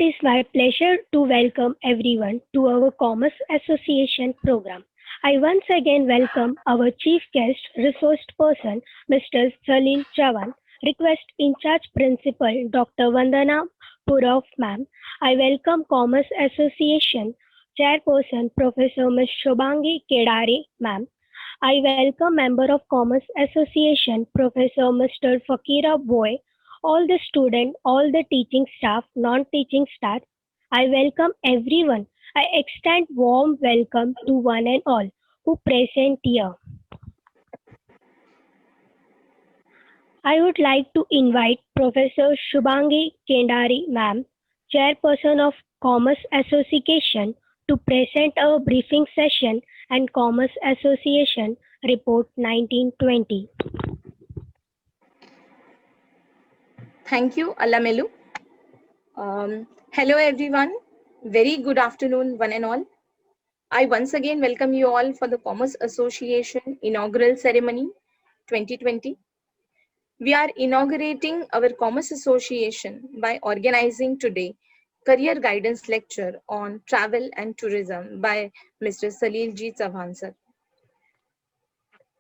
is my pleasure to welcome everyone to our Commerce Association program. I once again welcome our chief guest, resource person, Mr. Salil Chavan, request in charge principal, Dr. Vandana Purav ma'am. I welcome Commerce Association chairperson, Professor Ms. Shobhangi Kedare ma'am. I welcome member of Commerce Association, Professor Mr. Fakira Boy, all the student, all the teaching staff, non-teaching staff. I welcome everyone. I extend warm welcome to one and all who present here. I would like to invite Professor Shubhangi Kendari ma'am, Chairperson of Commerce Association, to present a briefing session and Commerce Association Report 1920. Thank you, Alamelu. Hello, everyone. Very good afternoon, one and all. I once again welcome you all for the Commerce Association inaugural ceremony 2020. We are inaugurating our Commerce Association by organizing today career guidance lecture on travel and tourism by Mr. Salil G. Chavan sir.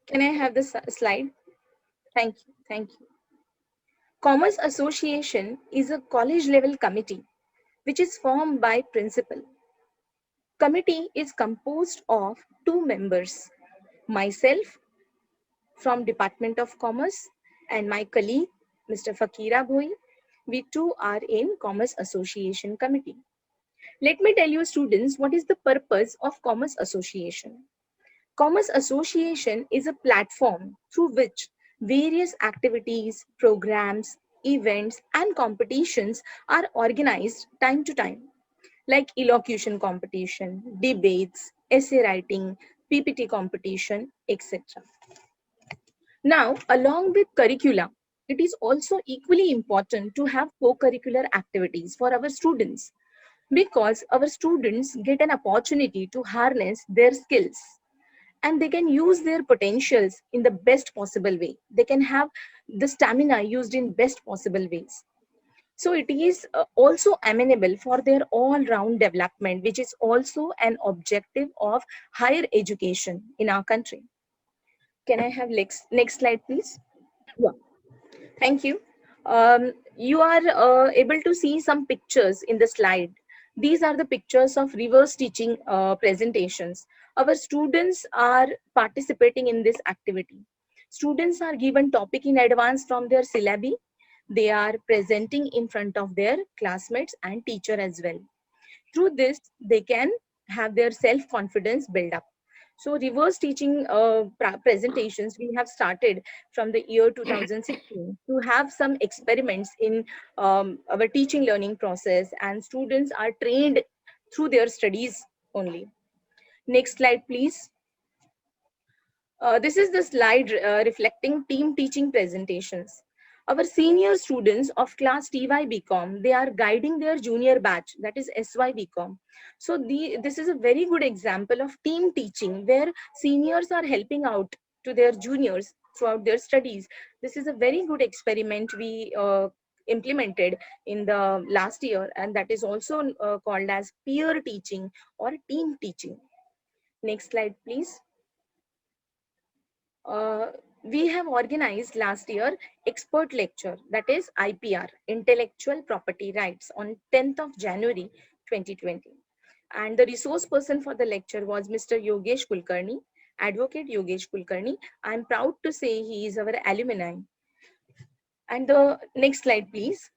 Can I have the slide? Thank you. Thank you. Commerce Association is a college level committee which is formed by principal. Committee is composed of two members, myself from Department of Commerce and my colleague, Mr. Fakira Bhoi. We two are in Commerce Association Committee. Let me tell you students what is the purpose of Commerce Association. Commerce Association is a platform through which various activities, programs, events and competitions are organized time to time, like elocution competition, debates, essay writing, PPT competition, etc. Now, along with curricula, it is also equally important to have co-curricular activities for our students because our students get an opportunity to harness their skills and they can use their potentials in the best possible way. They can have the stamina used in best possible ways. So it is also amenable for their all-round development, which is also an objective of higher education in our country. Can I have next slide, please? Yeah, thank you. You are able to see some pictures in the slide. These are the pictures of reverse teaching presentations. Our students are participating in this activity. Students are given topic in advance from their syllabi. They are presenting in front of their classmates and teacher as well. Through this, they can have their self-confidence build up. So reverse teaching presentations, we have started from the year 2016 to have some experiments in our teaching learning process, and students are trained through their studies only. Next slide, please. This is the slide reflecting team teaching presentations. Our senior students of class TY BCom, they are guiding their junior batch, that is SY BCom. So this is a very good example of team teaching where seniors are helping out to their juniors throughout their studies. This is a very good experiment we implemented in the last year, and that is also called as peer teaching or team teaching. Next slide, please. We have organized last year expert lecture, that is IPR, Intellectual Property Rights, on 10th of January 2020. And the resource person for the lecture was Mr. Yogesh Kulkarni, Advocate Yogesh Kulkarni. I'm proud to say he is our alumni. And the next slide, please.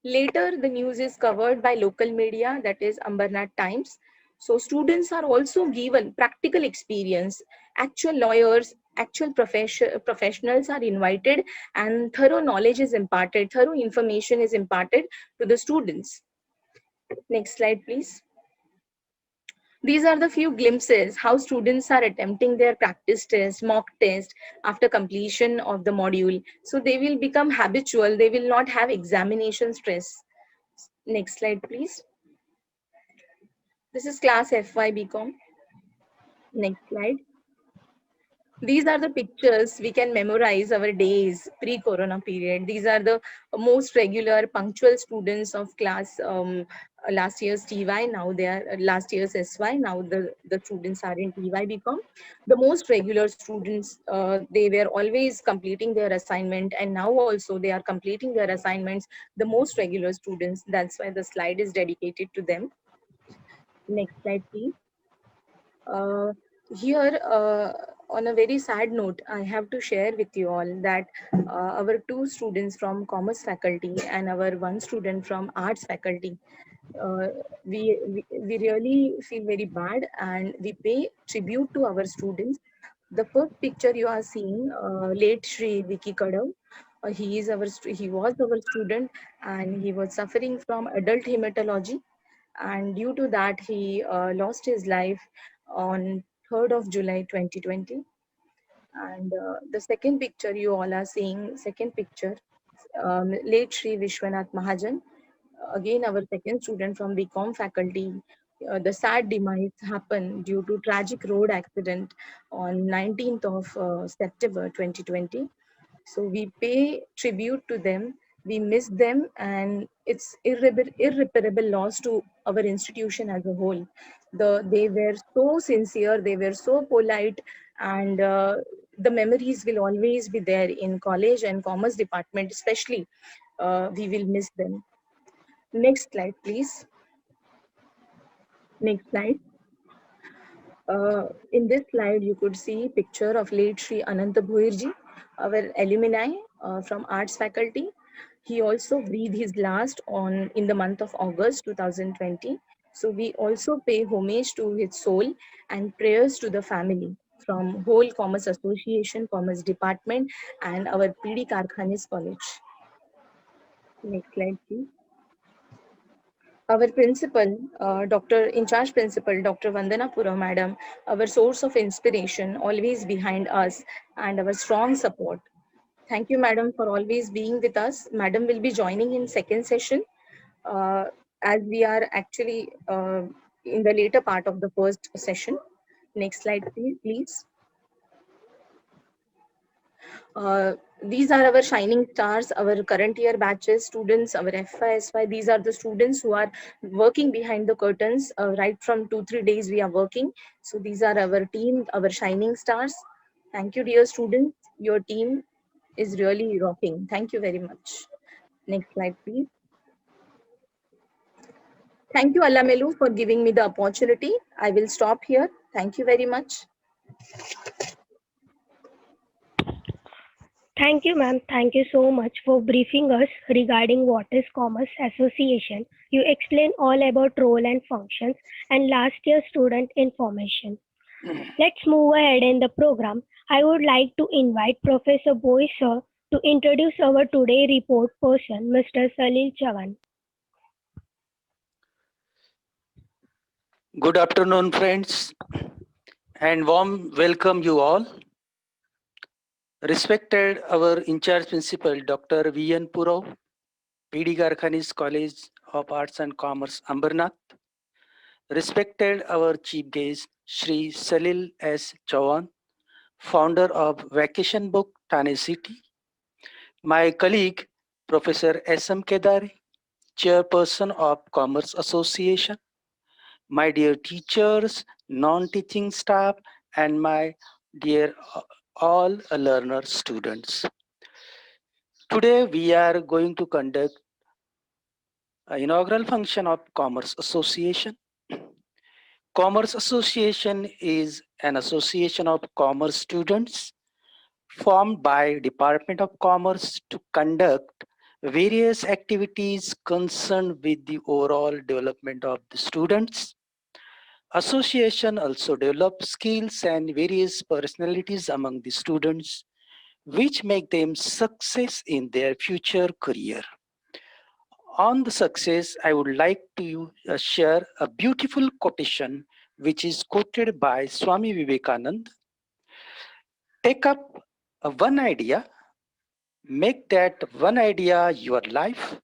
Later, the news is covered by local media, that is Ambernath Times. So students are also given practical experience. Actual lawyers, actual professionals are invited, and thorough knowledge is imparted, thorough information is imparted to the students. Next slide, please. These are the few glimpses how students are attempting their practice test, mock test after completion of the module. So they will become habitual, they will not have examination stress. Next slide, please. This is class FY BCom. Next slide. These are the pictures we can memorize our days pre-corona period. These are the most regular punctual students of class last year's TY. Now they are last year's SY. Now the students are in TY BCom. The most regular students, they were always completing their assignment, and now also they are completing their assignments. The most regular students. That's why the slide is dedicated to them. Next slide, please. Uh, Here, on a very sad note, I have to share with you all that our two students from commerce faculty and our one student from arts faculty, uh, we really feel very bad and we pay tribute to our students. The first picture you are seeing, late Shri Vicky Kadav, he was our student and he was suffering from adult hematology, and due to that he lost his life on 3rd of July 2020. And the second picture you all are seeing, second picture, late Shri Vishwanath Mahajan, again our second student from BCom faculty. The sad demise happened due to tragic road accident on 19th of September 2020. So we pay tribute to them, we miss them, and it's irreparable loss to our institution as a whole. They were so sincere, they were so polite, and the memories will always be there in college and commerce department, especially. We will miss them. Next slide, please. Next slide. In this slide, you could see picture of late Sri Ananta Bhuirji, our alumni from arts faculty. He also breathed his last on in the month of August 2020. So we also pay homage to his soul and prayers to the family from whole Commerce Association, Commerce Department, and our PD Karkhanis College. Next slide, please. Our principal, Dr. In charge principal, Dr. Vandana Pura madam, our source of inspiration, always behind us, and our strong support. Thank you, madam, for always being with us. Madam will be joining in second session, uh, as we are actually in the later part of the first session. Next slide, please. Uh, these are our shining stars, our current year batches, students, our FY, SY. These are the students who are working behind the curtains. Right from 2-3 days, we are working. So these are our team, our shining stars. Thank you, dear students. Your team is really rocking. Thank you very much. Next slide, please. Thank you, Alamelu, for giving me the opportunity. I will stop here. Thank you very much. Thank you, ma'am. Thank you so much for briefing us regarding what is Commerce Association. You explained all about role and functions and last year student information. Let's move ahead in the program. I would like to invite Professor Boy sir to introduce our today report person, Mr. Salil Chavan. Good afternoon, friends, and warm welcome you all. Respected our in-charge principal, Dr. V.N. Purov, PD Garkhanis College of Arts and Commerce, Ambernath. Respected our chief guest, Shri Salil S. Chavan, founder of Vacation Book, Thane City. My colleague, Professor S.M. Kedari, chairperson of Commerce Association. My dear teachers, non-teaching staff, and my dear all learner students. Today we are going to conduct an inaugural function of Commerce Association. Commerce Association is an association of commerce students formed by Department of Commerce to conduct various activities concerned with the overall development of the students. Association also develops skills and various personalities among the students, which make them success in their future career. On the success, I would like to share a beautiful quotation which is quoted by Swami Vivekananda. Take up one idea, make that one idea your life,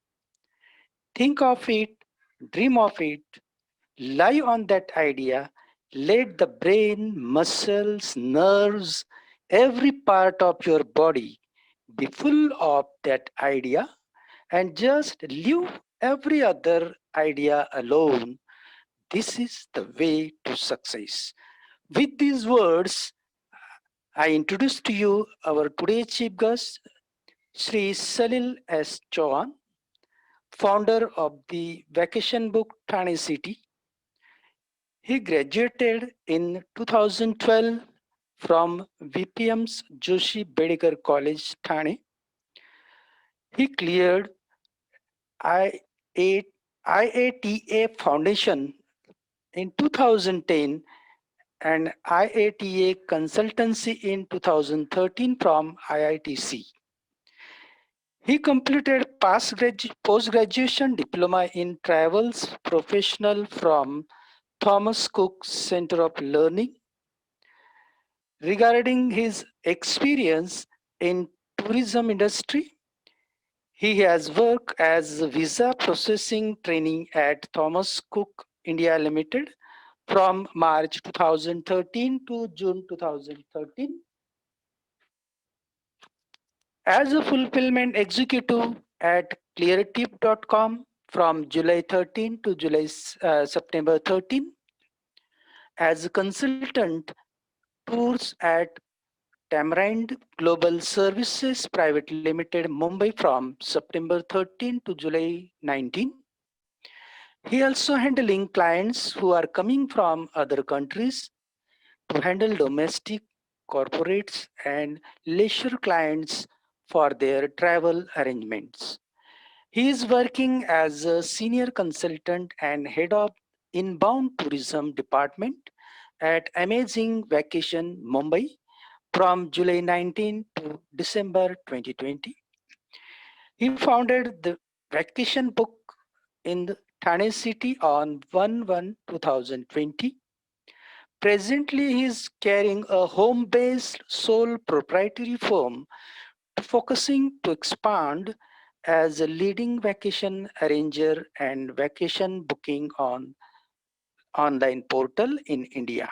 think of it, dream of it, lie on that idea, let the brain, muscles, nerves, every part of your body be full of that idea and just leave every other idea alone. This is the way to success. With these words, I introduce to you our today's chief guest, Sri Salil S. Chauhan, founder of the Vacation Book Thane City. He graduated in 2012 from VPM's Joshi Bedekar College, Thane. He cleared IA IATA Foundation in 2010 and IATA Consultancy in 2013 from IITC. He completed post-graduation diploma in travels professional from Thomas Cook Center of Learning. Regarding his experience in tourism industry, he has worked as a visa processing training at Thomas Cook India Limited from March 2013 to June 2013. As a fulfillment executive at cleartip.com from July 13 to September 13. As a consultant tours at Tamarind Global Services Private Limited, Mumbai from September 13 to July 19. He also handling clients who are coming from other countries to handle domestic, corporates and leisure clients for their travel arrangements. He is working as a senior consultant and head of inbound tourism department at Amazing Vacation Mumbai from July 19 to December 2020. He founded the Vacation Book in the Thane city on 1/1/2020. Presently, he is carrying a home-based sole proprietary firm focusing to expand as a leading vacation arranger and vacation booking on online portal in India.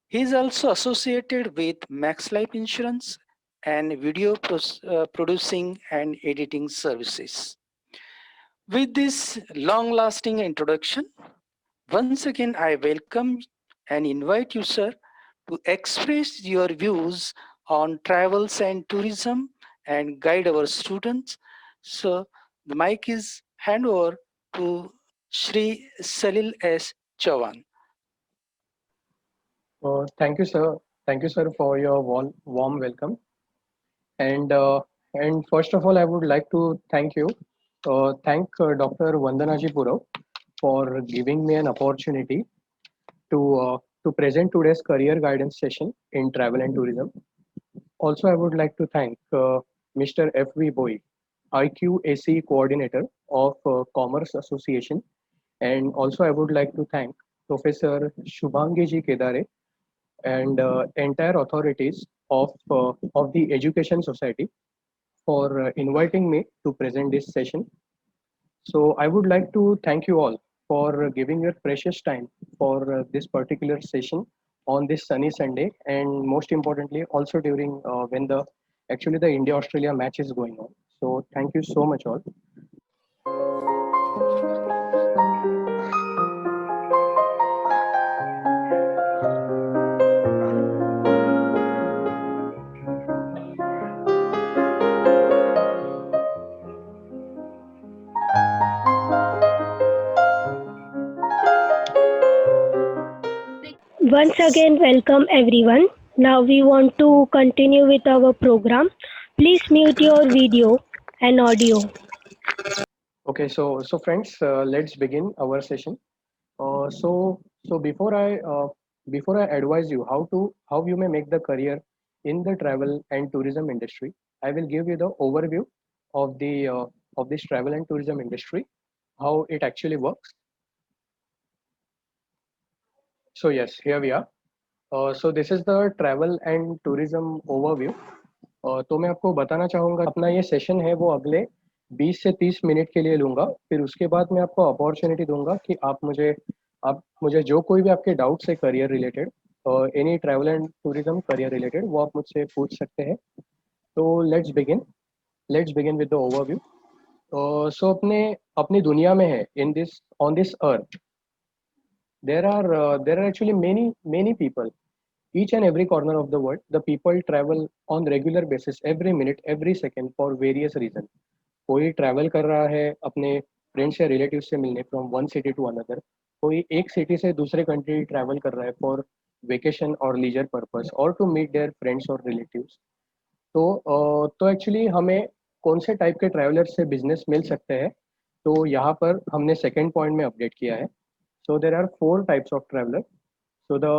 He is also associated with Max Life Insurance and video producing and editing services. With this long-lasting introduction, once again I welcome and invite you, sir, to express your views on travels and tourism and guide our students. So the mic is hand over to Shri Salil S. Chauhan. Thank you, sir. Thank you, sir, for your warm welcome. And first of all, I would like to thank you, Dr. Vandanaji Purav for giving me an opportunity to present today's career guidance session in travel and tourism. Also, I would like to thank Mr. F.V. Boy, IQAC coordinator of Commerce Association, and also I would like to thank Professor Shubhangi Kedare and entire authorities of the Education Society for inviting me to present this session. So I would like to thank you all for giving your precious time for this particular session on this sunny Sunday, and most importantly, also during when the actually the India Australia match is going on. So thank you so much all. Once again, welcome everyone. Now we want to continue with our program. Please mute your video and audio. Okay, so friends, let's begin our session. So before I advise you how you may make the career in the travel and tourism industry, I will give you the overview of this travel and tourism industry, how it actually works. So yes, here we are. So this is the travel and tourism overview. तो मैं आपको बताना चाहूँगा अपना ये session है वो अगले 20 से 30 मिनट के लिए लूँगा, फिर उसके बाद मैं आपको अपॉर्चुनिटी दूंगा कि आप मुझे जो कोई भी आपके डाउट्स है career related any travel and tourism career related, वो आप मुझसे पूछ सकते हैं। तो let's begin with the overview. So अपने अपनी दुनिया में है, in this on this earth there are actually many people, each and every corner of the world. The people travel on regular basis, every minute, every second, for various reasons. कोई travel कर रहा है अपने friends या relative से मिलने from one city to another, कोई एक सिटी से दूसरे कंट्री ट्रैवल कर रहा है फॉर वेकेशन और लीजर पर्पस और टू मीट देयर फ्रेंड्स और रिलेटिव्स। तो एक्चुअली हमें कौन से टाइप के ट्रैवलर से बिजनेस मिल सकते हैं, तो यहाँ पर हमने सेकेंड पॉइंट में अपडेट किया है। So there are four types of traveler. So the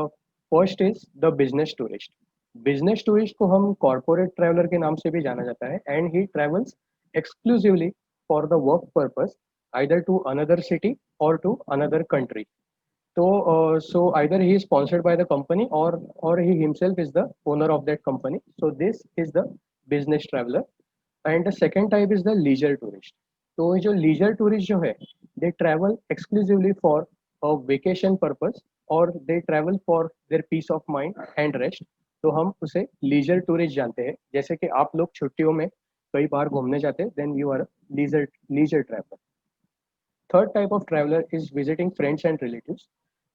first is the business tourist. Business tourist को हम corporate traveler के नाम से भी जाना जाता है, and he travels exclusively for the work purpose, either to another city or to another country. So either he is sponsored by the company or he himself is the owner of that company. So this is the business traveler. And the second type is the leisure tourist. तो ये जो leisure tourist जो है, they travel exclusively for a vacation purpose और they travel for their peace of mind and rest. तो हम उसे leisure tourist जानते हैं। जैसे कि आप लोग छुट्टियों में कई बार घूमने जाते हैं, then you are a leisure traveler. Third type of traveller is visiting friends and relatives.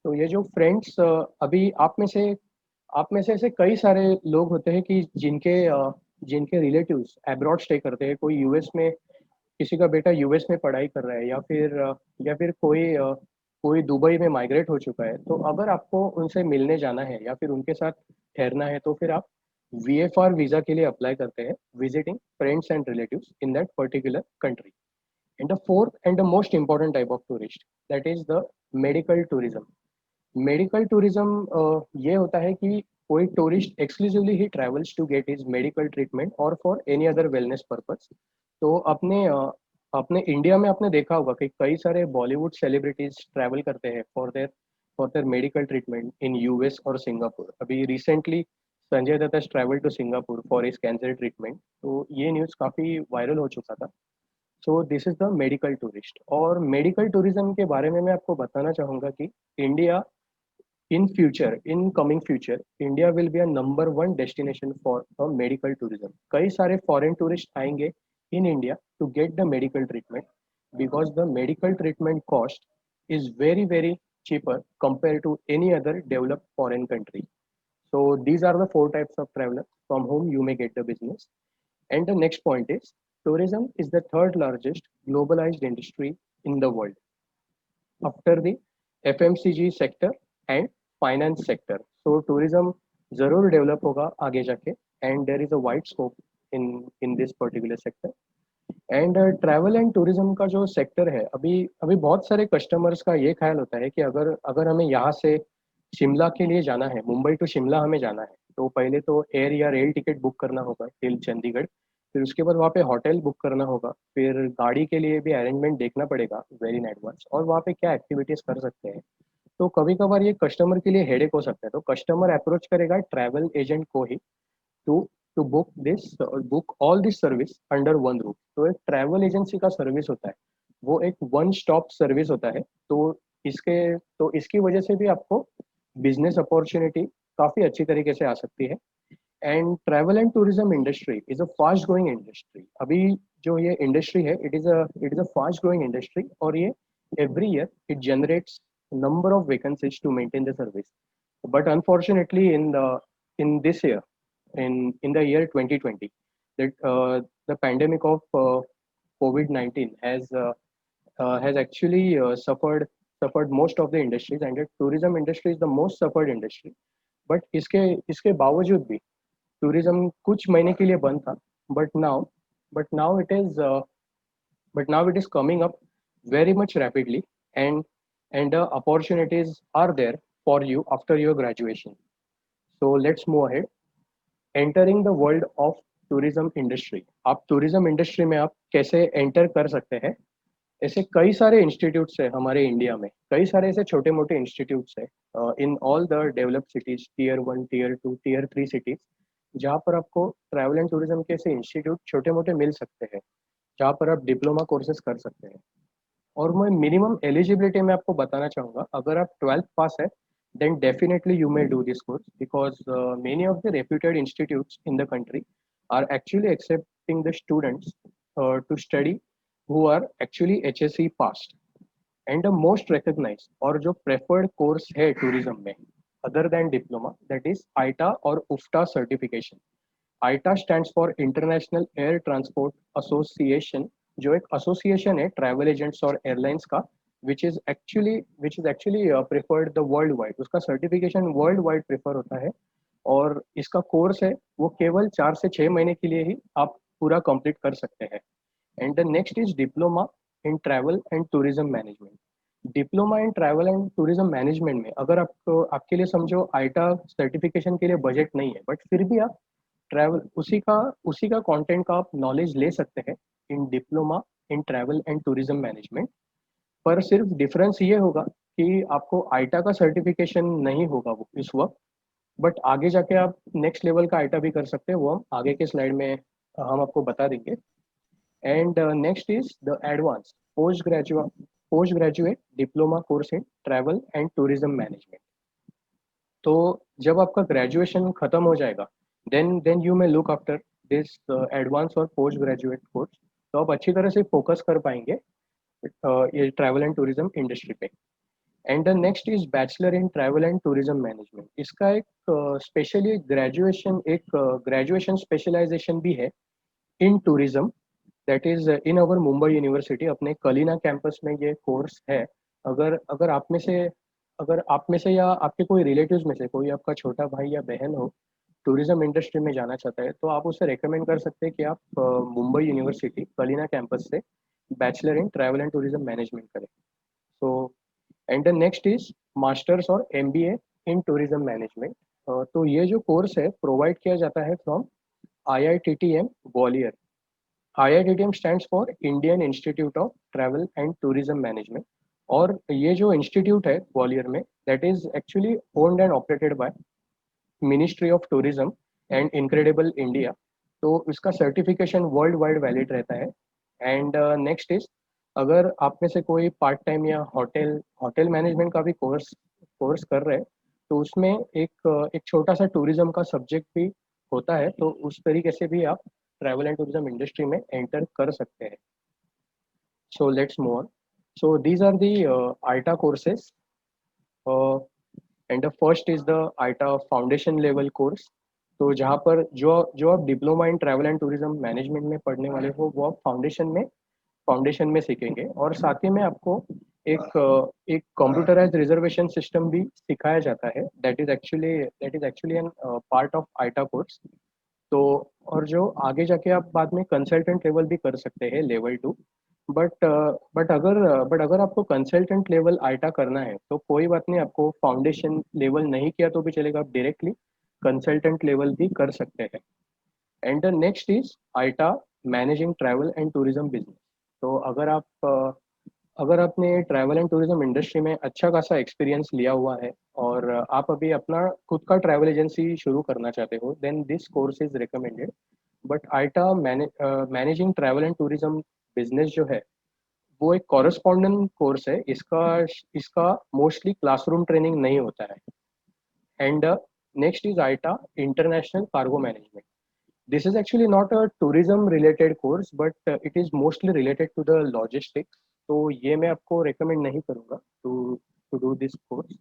तो ये जो फ्रेंड्स, अभी आप में से ऐसे कई सारे लोग होते हैं कि जिनके रिलेटिव्स अब्रॉड स्टे करते हैं। कोई यूएस में, किसी का बेटा यूएस में पढ़ाई कर रहा है, या फिर कोई दुबई में माइग्रेट हो चुका है। तो अगर आपको उनसे मिलने जाना है या फिर उनके साथ ठहरना है, तो फिर आप वीएफआर वीज़ा के लिए अप्लाई करते हैं, visiting friends and relatives in that particular country. And the fourth and the most important type of tourist, that is the medical tourism. Medical tourism ये होता है कि कोई टूरिस्ट एक्सक्लूसिवली ही travels to get his medical treatment और for any other wellness purpose. तो अपने India में आपने देखा होगा कि कई सारे बॉलीवुड सेलिब्रिटीज ट्रैवल करते हैं for their medical treatment in US और सिंगापुर। अभी recently Sanjay Dutt has travel to Singapore for his cancer treatment, तो ये न्यूज़ काफ़ी वायरल हो चुका था। So this is the medical tourist. और मेडिकल टूरिज्म के बारे में मैं आपको बताना चाहूँगा कि India in coming future, India will be a number one destination for a medical tourism. कई सारे foreign tourists आएंगे in India to get the medical treatment, because the medical treatment cost is very cheaper compared to any other developed foreign country. So these are the four types of travelers from whom you may get the business. And the next point is, tourism is the third largest globalized industry in the world after the FMCG sector and finance sector. So tourism जरूर develop होगा आगे जाके, and there is a wide scope in this particular sector. And travel and tourism का जो sector है, अभी अभी बहुत सारे कस्टमर्स का ये ख्याल होता है कि अगर हमें यहाँ से शिमला के लिए जाना है, मुंबई टू शिमला हमें जाना है, तो पहले तो एयर या रेल टिकट बुक करना होगा टिल चंडीगढ़, फिर उसके बाद वहाँ पे होटल बुक करना होगा, फिर गाड़ी के लिए भी अरेंजमेंट देखना पड़ेगा वेरी इन एडवांस, और वहाँ पे क्या एक्टिविटीज़ कर सकते हैं। तो कभी कभार ये कस्टमर के लिए हेडेक हो सकता है, तो कस्टमर अप्रोच करेगा ट्रैवल एजेंट को ही to to book all this service under one roof. तो एक ट्रैवल एजेंसी का सर्विस होता है, वो एक वन स्टॉप सर्विस होता है। इसकी वजह से भी आपको बिजनेस अपॉर्चुनिटी काफ़ी अच्छी तरीके से आ सकती है। And travel and tourism industry is a fast growing industry. अभी जो ये इंडस्ट्री है, it is a fast growing industry, और ये every year it generates number of vacancies to maintain the service. But unfortunately, in this year, in the year 2020, that the pandemic of COVID-19 has actually suffered most of the industries, and the tourism industry is the most suffered industry. But इसके बावजूद भी tourism कुछ महीने के लिए बंद था, but now it is coming up very much rapidly, and the opportunities are there for you after your graduation. So let's move ahead. Entering the world of tourism industry. आप tourism industry में आप कैसे enter कर सकते हैं? ऐसे कई सारे इंस्टीट्यूट्स है हमारे इंडिया में, कई सारे ऐसे छोटे मोटे इंस्टीट्यूट्स है in all the developed cities, tier 1, tier 2, tier 3 cities, जहाँ पर आपको ट्रैवल एंड टूरिज्म के ऐसे इंस्टीट्यूट छोटे मोटे मिल सकते हैं, जहाँ पर आप डिप्लोमा कोर्सेज कर सकते हैं। और मैं मिनिमम एलिजिबिलिटी में आपको बताना चाहूँगा, अगर आप 12th पास है then definitely you may do this course, because many of the reputed institutes in the country are actually accepting the students to study who are actually HSC passed. And the most recognise और जो preferred course है tourism में other than diploma, that is IATA और UFTAA certification. IATA stands for international air transport association, जो एक association है travel agents और airlines का, which is actually preferred the world wide. उसका सर्टिफिकेशन वर्ल्ड वाइड प्रेफर होता है, और इसका कोर्स है वो केवल 4 से 6 महीने के लिए ही आप पूरा कंप्लीट कर सकते हैं. And the next is diploma in travel and tourism management. Diploma in travel and tourism management में अगर आपको, आपके लिए समझो आईटा सर्टिफिकेशन के लिए बजट नहीं है, बट फिर भी आप ट्रैवल उसी का कंटेंट का आप नॉलेज ले सकते हैं इन diploma in travel and tourism management. पर सिर्फ डिफरेंस ये होगा कि आपको आईटा का सर्टिफिकेशन नहीं होगा वो इस वक्त, बट आगे जाके आप नेक्स्ट लेवल का आईटा भी कर सकते हैं, वो हम आगे के स्लाइड में हम आपको बता देंगे. And next is the advance post graduate diploma course in travel and tourism management. तो जब आपका ग्रेजुएशन खत्म हो जाएगा, then you may look after this advance और पोस्ट ग्रेजुएट कोर्स. तो आप अच्छी तरह से फोकस कर पाएंगे ये ट्रैवल एंड टूरिज्म इंडस्ट्री पे. And the next is bachelor in travel and tourism management. इसका एक स्पेशली ग्रेजुएशन स्पेशलाइजेशन भी है in tourism, that is in our Mumbai university. अपने कलीना कैंपस में ये कोर्स है. अगर अगर आप में से या आपके कोई रिलेटिव्स में से कोई आपका छोटा भाई या बहन हो टूरिज्म इंडस्ट्री में जाना चाहता है, तो आप उसे रेकमेंड कर सकते हैं कि आप मुंबई यूनिवर्सिटी कलीना कैंपस से bachelor in travel and tourism management करें. So and the next is masters और एमबीए इन टूरिज्म मैनेजमेंट. तो ये जो कोर्स है प्रोवाइड किया जाता है from IITTM Gwalior. IITTM stands for Indian institute of travel and tourism management. और ये जो इंस्टीट्यूट है ग्वालियर में, that is actually owned and operated by ministry of tourism and incredible India. तो इसका सर्टिफिकेशन वर्ल्ड वाइड वैलिड रहता है. एंड नेक्स्ट इज, अगर आप में से कोई पार्ट टाइम या होटल मैनेजमेंट का भी कोर्स कर रहे हैं, तो उसमें एक छोटा सा टूरिज्म का सब्जेक्ट भी होता है, तो उस तरीके से भी आप ट्रैवल एंड टूरिज्म इंडस्ट्री में एंटर कर सकते हैं. So let's move on. So these are the IATA courses. And the first is the IATA foundation level course. तो जहाँ पर जो आप diploma in travel and tourism management में पढ़ने वाले हो, वो आप फाउंडेशन में सीखेंगे. और साथ ही में आपको एक कंप्यूटराइज्ड रिजर्वेशन सिस्टम भी सिखाया जाता है, that is actually an part of आईटा course. तो और जो आगे जाके आप बाद में कंसल्टेंट लेवल भी कर सकते हैं, लेवल 2. बट अगर आपको कंसल्टेंट लेवल आईटा करना है, तो कोई बात नहीं, आपको फाउंडेशन लेवल नहीं किया तो भी चलेगा, आप डायरेक्टली कंसल्टेंट लेवल भी कर सकते हैं. And the next is आईटा managing travel and tourism business. तो अगर आपने ट्रैवल एंड टूरिज्म इंडस्ट्री में अच्छा खासा एक्सपीरियंस लिया हुआ है और आप अभी अपना खुद का ट्रैवल एजेंसी शुरू करना चाहते हो, then this course is recommended. But IATA managing travel and tourism business जो है, वो एक कॉरेस्पॉन्डेंट कोर्स है. इसका मोस्टली क्लासरूम ट्रेनिंग नहीं होता है. And next is आईटा international cargo management. This is actually not a tourism related course, but it is mostly related to the logistics. तो ये मैं आपको recommend नहीं करूँगा to do this course.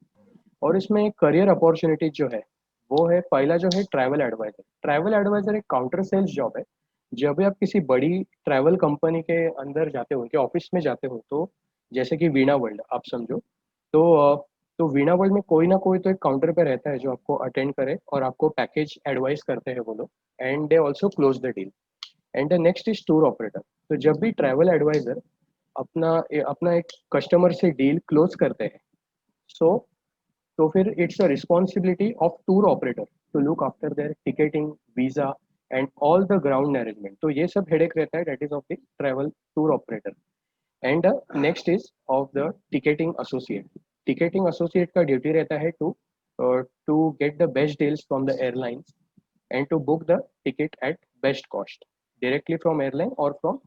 और इसमें करियर अपॉर्चुनिटी जो है, वो है पहला जो है ट्रैवल एडवाइजर. ट्रैवल एडवाइजर एक काउंटर सेल्स जॉब है. जब भी आप किसी बड़ी ट्रैवल कंपनी के अंदर जाते हो, उनके ऑफिस में जाते हो, तो जैसे कि वीणा वर्ल्ड आप समझो, तो वीणा वर्ल्ड में कोई ना कोई तो एक काउंटर पे रहता है जो आपको अटेंड करे और आपको पैकेज एडवाइस करते हैं वो लोग. And they also close the deal. And the next is tour operator. तो जब भी ट्रैवल एडवाइजर अपना एक कस्टमर से डील क्लोज करते हैं, तो फिर it's a responsibility of tour operator to look after their ticketing, visa and all the ground management. तो ये सब हेडेक रहता है, that is of the travel tour operator. And next is of the ticketing associate. Ticketing associate का duty रहता है to get the best deals from the airlines and to book the ticket at best cost directly from airline or from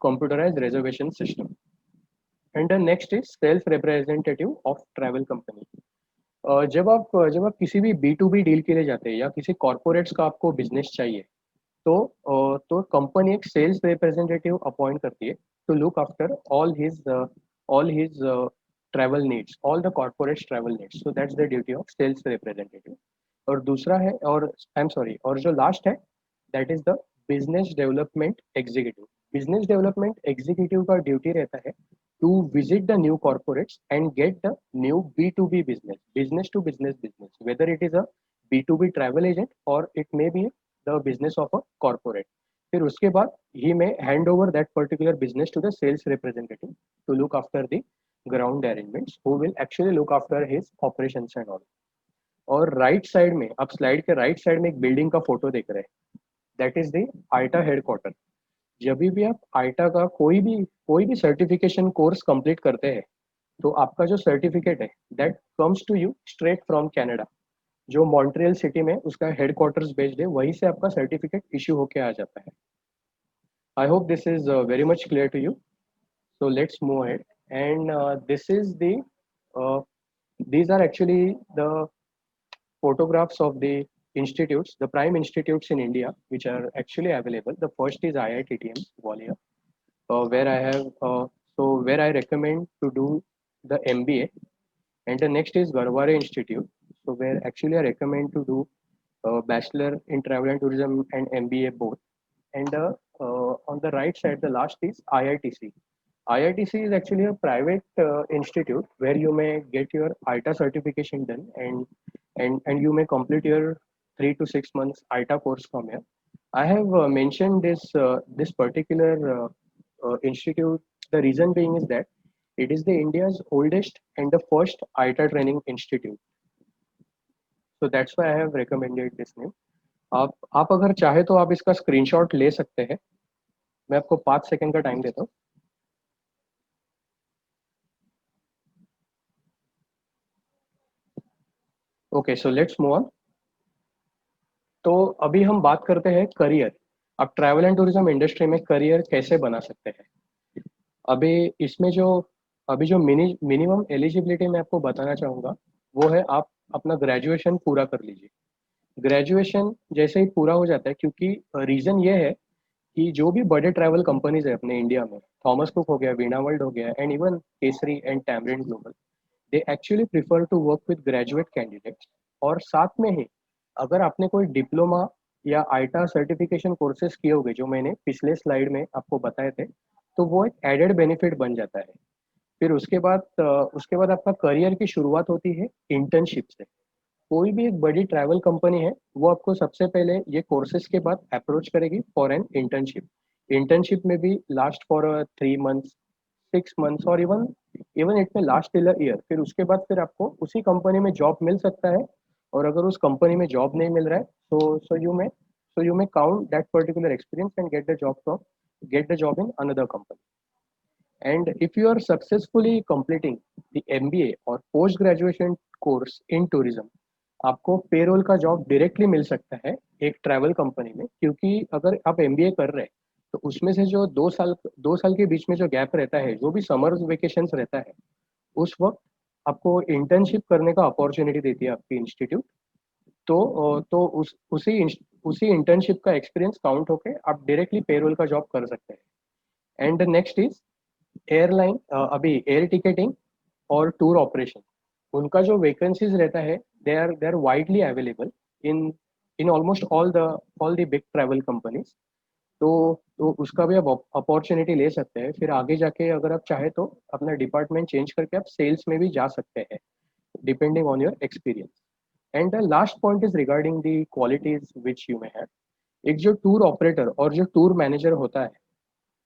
computerized reservation system. And the next is self representative of travel company. जब आप किसी भी B2B deal के लिए जाते हैं या किसी कॉर्पोरेट्स का आपको बिजनेस चाहिए, तो कंपनी एक सेल्स रिप्रेजेंटेटिव अपॉइंट करती है to look after all his travel needs, all the corporate travel needs, so that's the duty of sales representative. और दूसरा है, और आई एम सॉरी, और जो लास्ट है, that is the business development executive. Business development executive का duty रहता है to visit the new corporates and get the new B2B business, business to business, whether it is a B2B travel agent or it may be the business of a corporate. फिर उसके बाद he may hand over that particular business to the sales representative to look after the ground arrangements, who will actually look after his operations and all. और right side में, आप slide के right side में एक building का photo देख रहे हैं, दैट इज द आईटा हेडक्वार्टर। जब भी आप आईटा का कोई भी सर्टिफिकेशन कोर्स कंप्लीट करते हैं, तो आपका जो सर्टिफिकेट है that comes to you straight from Canada. जो मॉन्ट्रियल सिटी में उसका हेडक्वार्टर्स बेस्ड है, वहीं से आपका सर्टिफिकेट इश्यू होके आ जाता है। I hope this is very much clear to you. So let's move ahead. And these are actually the photographs of the institutes, the prime institutes in India, which are actually available. The first is IITTM Gwalior, where I have where I recommend to do the MBA, and the next is Garware Institute, so where actually I recommend to do Bachelor in Travel and Tourism and MBA both. And on the right side, the last is IITC. IITC is actually a private institute where you may get your ITA certification done, and you may complete your 3 to 6 months ITA course from here. I have mentioned this particular institute. The reason being is that it is the India's oldest and the first ITA training institute. So that's why I have recommended this name. आप अगर चाहे तो आप इसका screenshot ले सकते हैं। मैं आपको 5 सेकंड का टाइम देता हूँ। Okay, so let's move on. तो अभी हम बात करते हैं करियर। आप ट्रैवल एंड टूरिज्म इंडस्ट्री में करियर कैसे बना सकते हैं। अभी इसमें जो मिनिमम एलिजिबिलिटी मैं आपको बताना चाहूँगा, वो है आप अपना ग्रेजुएशन पूरा कर लीजिए। ग्रेजुएशन जैसे ही पूरा हो जाता है, क्योंकि रीज़न ये है कि जो भी बड़े ट्रैवल कंपनीज है अपने इंडिया में, थॉमस कुक हो गया, वीना वर्ल्ड हो गया, and even Kesari and Tamarind Global, they actually prefer to work with graduate candidates. और साथ में ही अगर आपने कोई डिप्लोमा या आईटा सर्टिफिकेशन कोर्सेज किए होंगे, जो मैंने पिछले स्लाइड में आपको बताए थे, तो वो एक एडेड बेनिफिट बन जाता है। फिर उसके बाद आपका करियर की शुरुआत होती है इंटर्नशिप से। कोई भी एक बड़ी ट्रैवल कंपनी है, वो आपको सबसे पहले ये कोर्सेज के बाद अप्रोच करेगी फॉर एन इंटर्नशिप। इंटर्नशिप में भी लास्ट फॉर 3 मंथ्स, 6 मंथ्स, और इवन इवन इट में लास्ट टिल ईयर। फिर उसके बाद फिर आपको उसी कंपनी में जॉब मिल सकता है। और अगर उस कंपनी में जॉब नहीं मिल रहा है, so you may count that particular experience and get the job in another company. And if you are successfully completing the MBA or post graduation course in tourism, आपको पेरोल का job directly मिल सकता है एक travel company में। क्योंकि अगर आप MBA कर रहे हैं, तो उसमें से जो 2 साल के बीच में जो गैप रहता है, जो भी समर वेकेशंस रहता है, उस वक्त आपको इंटर्नशिप करने का अपॉर्चुनिटी देती है आपकी इंस्टीट्यूट। तो उसी इंटर्नशिप का एक्सपीरियंस काउंट होके आप डायरेक्टली पेरोल का जॉब कर सकते हैं। And next is airline. अभी एयर टिकटिंग और टूर ऑपरेशन, उनका जो वैकेंसीज रहता है, they are widely available in almost all the big travel companies. तो उसका भी आप अपॉर्चुनिटी ले सकते हैं। फिर आगे जाके अगर आप चाहे तो अपना डिपार्टमेंट चेंज करके आप सेल्स में भी जा सकते हैं, depending on your experience. And the last point is regarding the qualities which you may have. एक जो टूर ऑपरेटर और जो टूर मैनेजर होता है,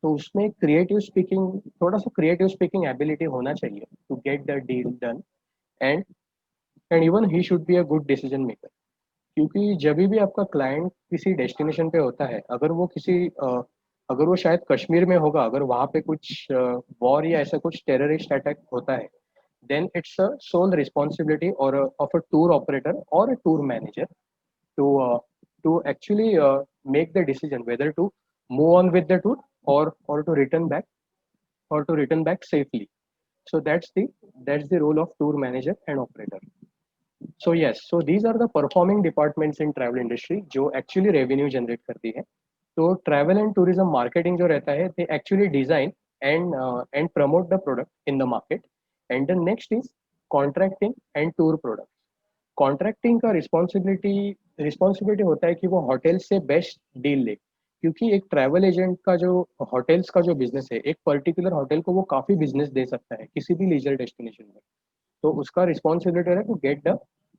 तो उसमें थोड़ा सा क्रिएटिव स्पीकिंग एबिलिटी होना चाहिए to get the deal done. And even he should be a good decision maker. क्योंकि जब भी आपका क्लाइंट किसी डेस्टिनेशन पे होता है, अगर वो शायद कश्मीर में होगा, अगर वहाँ पे कुछ वॉर या ऐसा कुछ टेररिस्ट अटैक होता है, then it's a sole responsibility of a tour operator or a tour manager to actually make the decision whether to move on with the tour or to return back safely. So that's the role of tour manager and operator. So yes, so these are the performing departments in travel industry जो actually revenue generate करती है. तो travel and tourism marketing जो रहता है, they actually design and promote the product in the market. And the next is contracting and tour product. Contracting का responsibility होता है कि वो होटल से बेस्ट डील ले, क्योंकि एक ट्रैवल एजेंट का जो होटल्स का जो बिजनेस है, एक पर्टिकुलर होटल को वो काफी बिजनेस दे सकता है किसी भी लीजर डेस्टिनेशन में. तो उसका रिस्पॉन्सिबिलिटी है to get the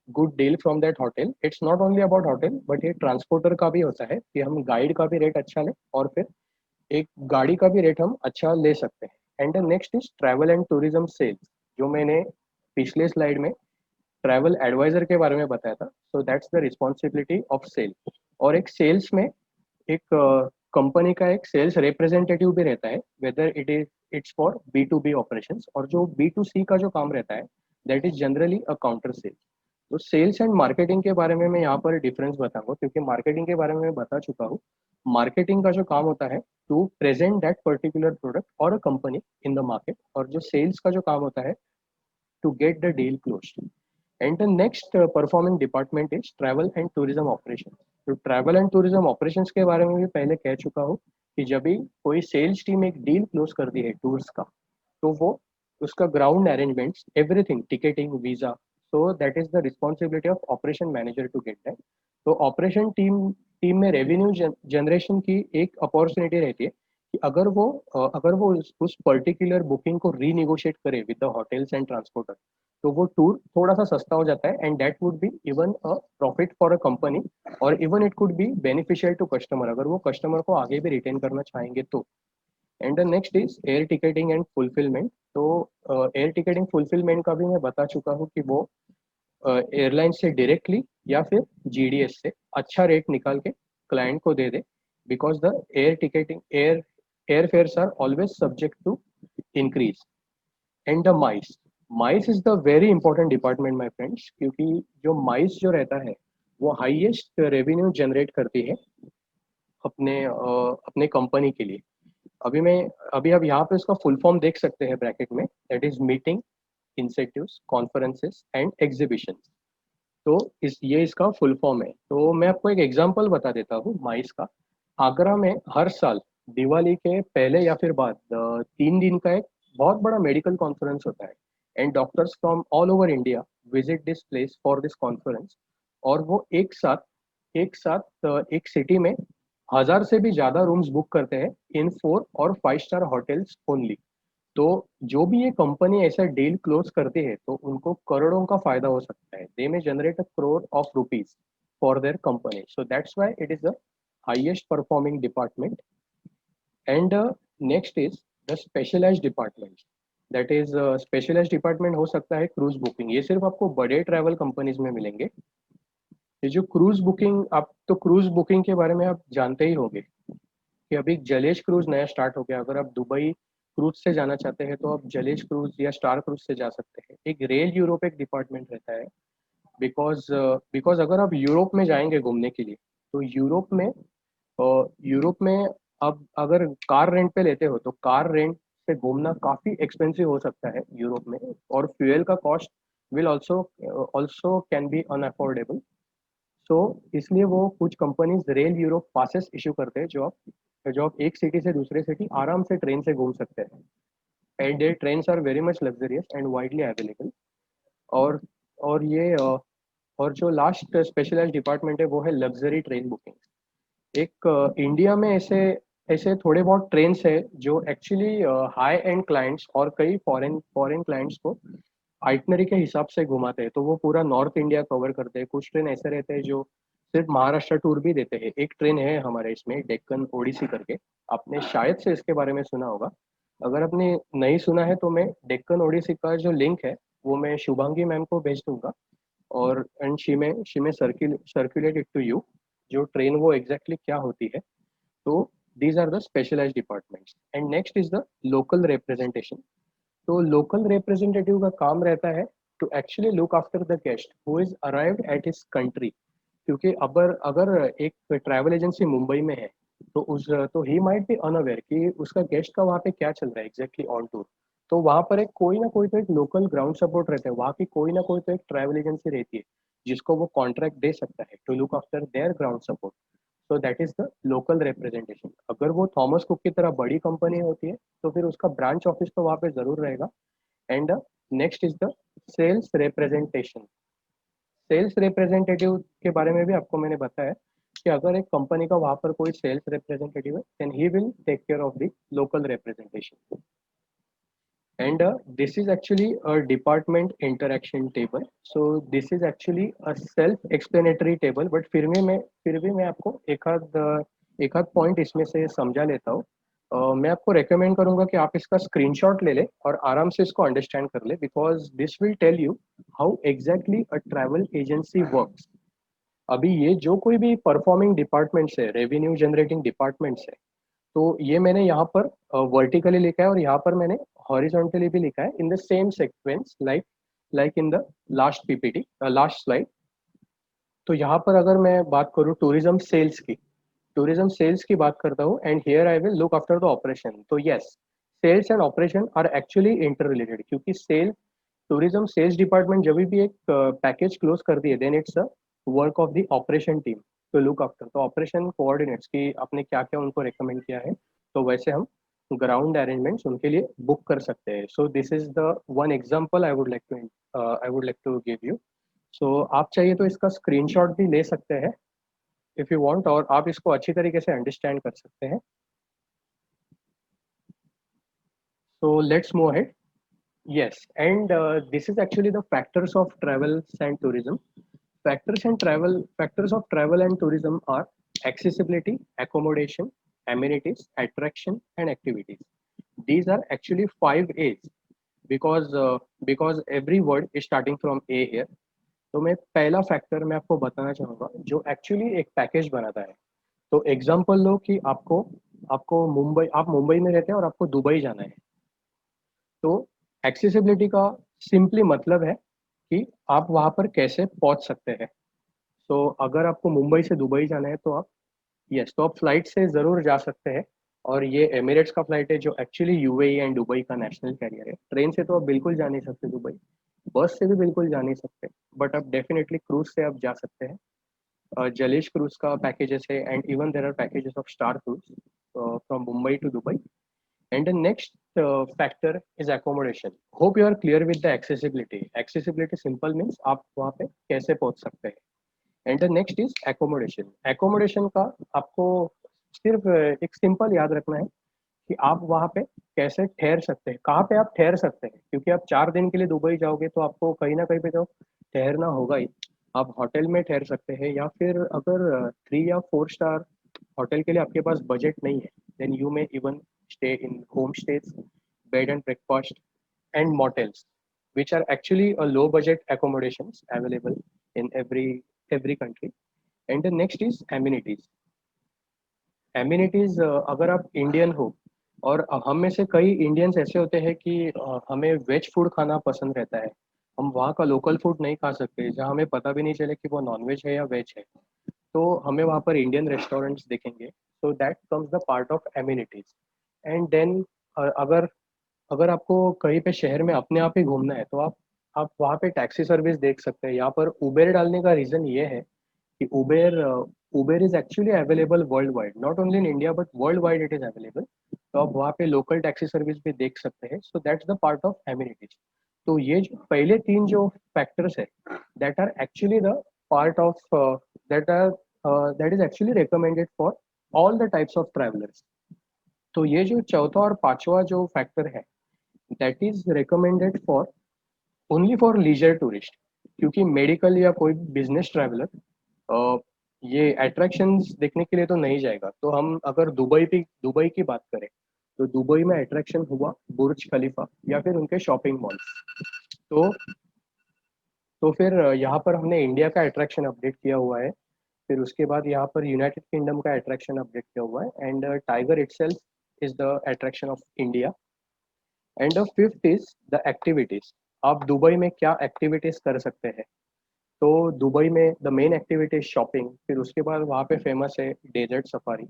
good deal from that hotel. It's not only about hotel, but ये ट्रांसपोर्टर का भी होता है कि हम गाइड का भी रेट अच्छा लें और फिर एक गाड़ी का भी रेट हम अच्छा ले सकते हैं. And the next is travel and tourism sales, जो मैंने पिछले स्लाइड में ट्रैवल एडवाइजर के बारे में बताया था. So that's the responsibility of sale. और एक सेल्स में एक कंपनी का एक सेल्स रिप्रेजेंटेटिव भी रहता है, whether it's for B2B operations. और जो B2C का जो काम रहता है, that is generally a counter sales. तो सेल्स एंड मार्केटिंग के बारे में मैं यहाँ पर डिफरेंस बताऊंगा, क्योंकि मार्केटिंग के बारे में मैं बता चुका हूँ. मार्केटिंग का जो काम होता है to present that particular product और a company in the market, और जो सेल्स का जो काम होता है to get the deal close. And the next performing department is travel and tourism operations. तो travel and tourism operations के बारे में भी पहले कह चुका हूँ कि जब भी कोई सेल्स टीम एक डील क्लोज करती है टूर्स का, तो वो उसका ground arrangements, everything, ticketing, visa, so that is the responsibility of operation manager to get that. तो ऑपरेशन टीम में रेवेन्यू जनरेशन की एक अपॉर्चुनिटी रहती है कि अगर वो उस पर्टिकुलर बुकिंग को रीनिगोशिएट करे with the hotels and transporter, तो वो टूर थोड़ा सा सस्ता हो जाता है. And that would be even a profit for a company, और even it could be beneficial to customer, अगर वो कस्टमर को आगे भी रिटेन करना चाहेंगे तो. And the next is air ticketing and fulfilment. तो एयर टिकटिंग फुलफिलमेंट का भी मैं बता चुका हूँ कि वो एयरलाइन से डायरेक्टली या फिर GDS से अच्छा रेट निकाल के क्लाइंट को दे दे, because the air fares are always subject to increase. And the MICE is the very important department my friends, क्योंकि जो माइस जो रहता है वो हाईएस्ट रेवेन्यू जनरेट करती है अपने कंपनी के लिए. अभी आप यहाँ पे इसका फुल फॉर्म देख सकते हैं ब्रैकेट में, that is meeting, incentives, conferences and exhibition. तो ये इसका फुल फॉर्म है. तो मैं आपको एक एग्जांपल बता देता हूँ माइस का. आगरा में हर साल दिवाली के पहले या फिर बाद 3 दिन का एक बहुत बड़ा मेडिकल कॉन्फ्रेंस होता है. And doctors from all over India visit this place for this conference. और वो एक साथ एक सिटी में 1000 से भी ज्यादा रूम्स बुक करते हैं इन 4 और 5 स्टार होटल्स ओनली. तो जो भी ये कंपनी ऐसा डील क्लोज करती है, तो उनको करोड़ों का फायदा हो सकता है. They may generate a crore of rupees for their company. So that's why it is the highest performing department. And next is the specialised department. That is specialised department हो सकता है क्रूज बुकिंग. ये सिर्फ आपको बड़े ट्रैवल कंपनीज में मिलेंगे. ये जो क्रूज बुकिंग, आप तो क्रूज बुकिंग के बारे में आप जानते ही होंगे कि अभी जलेश क्रूज नया स्टार्ट हो गया. अगर आप दुबई क्रूज से जाना चाहते हैं तो आप जलेश क्रूज या स्टार क्रूज से जा सकते हैं. एक रेल यूरोप एक डिपार्टमेंट रहता है, बिकॉज अगर आप यूरोप में जाएंगे घूमने के लिए, तो यूरोप में अब अगर कार रेंट पे लेते हो तो कार रेंट से घूमना काफ़ी एक्सपेंसिव हो सकता है यूरोप में, और फ्यूल का cost will also can be unaffordable. So इसलिए वो कुछ companies rail Europe passes issue करते हैं, जो आप एक सिटी से दूसरे सिटी आराम से ट्रेन से घूम सकते हैं. And they trains are very much luxurious and widely available. और और ये और जो लास्ट स्पेशलाइज्ड डिपार्टमेंट है वो है लग्जरी ट्रेन बुकिंग. एक इंडिया में ऐसे ऐसे थोड़े बहुत ट्रेन्स है जो एक्चुअली हाई एंड क्लाइंट्स और कई फॉरेन क्लाइंट्स को आइटनरी के हिसाब से घुमाते हैं. तो वो पूरा नॉर्थ इंडिया कवर करते हैं. कुछ ट्रेन ऐसे रहते हैं जो सिर्फ महाराष्ट्र टूर भी देते हैं. एक ट्रेन है हमारे इसमें डेक्कन ओडिसी करके, आपने शायद से इसके बारे में सुना होगा. अगर आपने नहीं सुना है तो मैं डेक्कन ओडिसी का जो लिंक है वो मैं शुभांगी मैम को भेज दूंगा, और and she may circulate it to you, जो ट्रेन वो एग्जैक्टली क्या होती है. तो these are the specialised departments. And next is the local representation. तो लोकल रिप्रेजेंटेटिव का काम रहता है to actually look after the guest who is arrived at his country. क्योंकि अगर एक ट्रैवल एजेंसी मुंबई में है, तो ही माइट बी अनअवेयर कि उसका गेस्ट का वहाँ पे क्या चल रहा है एग्जैक्टली ऑन टूर. तो वहाँ पर एक कोई ना कोई तो एक लोकल ग्राउंड सपोर्ट रहता है, वहाँ की कोई ना कोई तो एक ट्रैवल एजेंसी रहती है जिसको वो कॉन्ट्रैक्ट दे सकता है to look after their ground support. So that is the local representation. अगर वो थॉमस कुक की तरह बड़ी कंपनी होती है तो फिर उसका ब्रांच ऑफिस तो वहाँ पे जरूर रहेगा। And next is the sales representation. Sales representative के बारे में भी आपको मैंने बताया कि अगर एक कंपनी का वहाँ पर कोई सेल्स रिप्रेजेंटेटिव है then he will take care of the local representation. And this is actually a department interaction table. So this is actually a self-explanatory table, but फिर भी मैं आपको एक आध पॉइंट इसमें से समझा लेता हूँ। मैं आपको रेकमेंड करूंगा कि आप इसका स्क्रीनशॉट ले लें और आराम से इसको अंडरस्टैंड कर ले, because this will tell you how exactly a travel agency works. अभी ये जो कोई भी परफॉर्मिंग डिपार्टमेंट्स है, रेवेन्यू जनरेटिंग डिपार्टमेंट्स है, तो ये मैंने यहाँ पर वर्टिकली लिखा है और यहाँ पर मैंने हॉरिजॉन्टली भी लिखा है in the same sequence, like in the last PPT, last slide. तो यहाँ पर अगर मैं बात करूँ टूरिज्म सेल्स की बात करता हूँ, and here I will look after the operation. तो yes, sales and operation are actually interrelated, क्योंकि टूरिज्म सेल्स डिपार्टमेंट जब भी एक पैकेज क्लोज कर दिए then it's a work of the operation team to look after. तो operation coordinates की आपने क्या क्या उनको रेकमेंड किया है, तो वैसे हम ग्राउंड अरेंजमेंट्स उनके लिए बुक कर सकते हैं। So this is the one example I would like to give you. So आप चाहिए तो इसका स्क्रीनशॉट भी ले सकते हैं इफ यू वांट, और आप इसको अच्छी तरीके से अंडरस्टैंड कर सकते हैं। So let's move ahead. Yes, and this is actually the factors of travel and tourism. Factors of travel and tourism are accessibility, accommodation, amenities, attraction, and activities. These are actually 5 A's because every word is starting from A here. तो मैं पहला factor मैं आपको बताना चाहूँगा जो actually एक package बनाता है। तो एग्जांपल लो कि आपको आप मुंबई में रहते हैं और आपको दुबई जाना है। तो एक्सेसिबिलिटी का सिंपली मतलब है कि आप वहाँ पर कैसे पहुँच सकते हैं। तो अगर आपको मुंबई से दुबई जाना है तो आप फ्लाइट से ज़रूर जा सकते हैं, और ये एमिरेट्स का फ्लाइट है जो एक्चुअली यूएई एंड दुबई का नेशनल कैरियर है। ट्रेन से तो आप बिल्कुल जा नहीं सकते दुबई, बस से भी बिल्कुल जा नहीं सकते, बट आप डेफिनेटली क्रूज से आप जा सकते हैं। जलेश क्रूज का पैकेजेस है, and even there are packages of Star Cruise from Mumbai to Dubai. And the next factor is accommodation. Hope you are clear with the accessibility. Accessibility simple means आप वहाँ पे कैसे पहुँच सकते हैं। And the next is accommodation. Accommodation का आपको सिर्फ एक सिंपल याद रखना है कि आप वहाँ पे कैसे ठहर सकते हैं, कहाँ पे आप ठहर सकते हैं, क्योंकि आप 4 दिन के लिए दुबई जाओगे तो आपको कहीं ना कहीं पे तो ठहरना होगा ही। आप होटल में ठहर सकते हैं, या फिर अगर 3 या 4 स्टार होटल के लिए आपके पास बजट नहीं है then you may even stay in homestays, bed and breakfast, and motels, which are actually a low budget accommodations available in every country. And the next is amenities. Amenities, अगर आप Indian हो, और हम में से कई इंडियंस ऐसे होते हैं कि हमें वेज फूड खाना पसंद रहता है, हम वहाँ का लोकल फूड नहीं खा सकते जहाँ हमें पता भी नहीं चले कि वो नॉन वेज है या वेज है, तो हमें वहाँ पर इंडियन रेस्टोरेंट्स देखेंगे। So that comes the part of amenities. And then अगर अगर आपको कहीं पे शहर में अपने आप ही घूमना है तो आप वहाँ पे टैक्सी सर्विस देख सकते हैं। यहाँ पर उबेर डालने का रीज़न ये है कि Uber is actually available world wide, not only in India but world wide it is available. तो आप वहाँ पे लोकल टैक्सी सर्विस भी देख सकते हैं। So that's the part of amenities. तो ये जो पहले 3 जो फैक्टर्स है that are actually the part of that is actually recommended for all the types of travellers. तो ये जो चौथा और पांचवा जो फैक्टर है that is recommended for only for leisure tourist, क्योंकि मेडिकल या कोई बिजनेस ट्रैवलर ये अट्रैक्शंस देखने के लिए तो नहीं जाएगा। तो हम अगर दुबई की बात करें तो दुबई में अट्रैक्शन हुआ बुर्ज खलीफा या फिर उनके शॉपिंग मॉल्स। तो फिर यहाँ पर हमने इंडिया का अट्रैक्शन अपडेट किया हुआ है, फिर उसके बाद यहाँ पर यूनाइटेड किंगडम का अट्रैक्शन अपडेट किया हुआ है, and tiger itself is the attraction of India. And the fifth is the activities. आप दुबई में क्या एक्टिविटीज कर सकते हैं, तो दुबई में the main activity is shopping, फिर उसके बाद वहाँ पे फेमस है desert safari,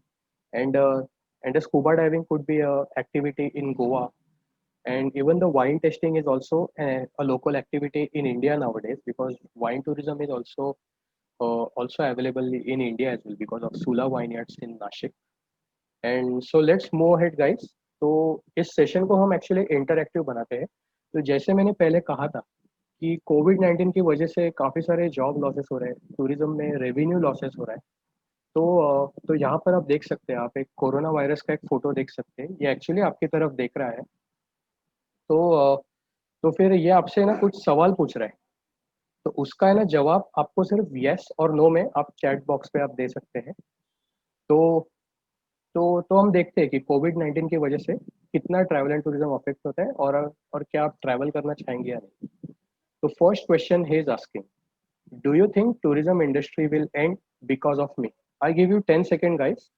and scuba diving could be activity in Goa. And even the wine tasting is also a local activity in India nowadays, because wine tourism is also available in India as well because of Sula Vineyards in Nashik. And so let's move ahead guys. तो इस session को हम actually interactive बनाते हैं. तो जैसे मैंने पहले कहा था कि कोविड-19 की वजह से काफ़ी सारे जॉब लॉसेस हो रहे हैं, टूरिज्म में रेवेन्यू लॉसेस हो रहा है. तो यहाँ पर आप देख सकते हैं, आप एक कोरोना वायरस का एक फोटो देख सकते हैं. ये एक्चुअली आपकी तरफ देख रहा है. तो फिर ये आपसे ना कुछ सवाल पूछ रहा है. तो उसका है ना जवाब आपको सिर्फ यस और नो में आप चैट बॉक्स पे आप दे सकते हैं. तो तो हम देखते हैं कि कोविड-19 की वजह से कितना ट्रैवल एंड टूरिज्म अफेक्ट होता है, और क्या आप ट्रैवल करना चाहेंगे या नहीं. तो first question he is asking, do you think tourism industry will and because of me? I give you 10 second guys.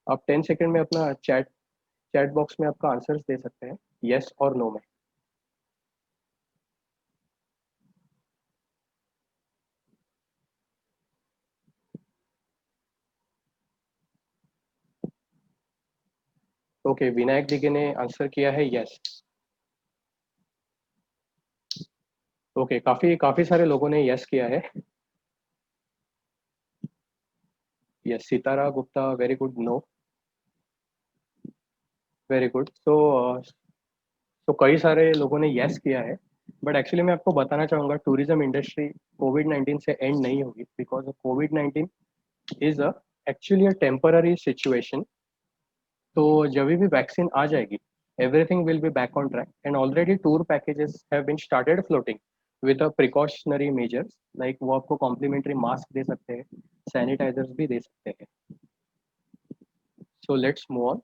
आप 10 सेकेंड में अपना चैट बॉक्स में आपका आंसर्स दे सकते हैं, यस और नो में. ओके, विनायक दिगे ने आंसर किया है यस. ओके, काफी सारे लोगों ने यस किया है. Yes, Sitara Gupta, very good. No, very good. तो कई सारे लोगों ने यस किया है, बट एक्चुअली मैं आपको बताना चाहूँगा टूरिज्म इंडस्ट्री कोविड-19 से एंड नहीं होगी, बिकॉज कोविड-19 is actually a temporary situation. तो जब भी वैक्सीन आ जाएगी, everything will be back on track, and already tour packages have been started floating with a precautionary measures, like वो आपको कॉम्प्लीमेंट्री मास्क दे सकते हैं, सैनिटाइजर्स भी दे सकते हैं. So let's move on.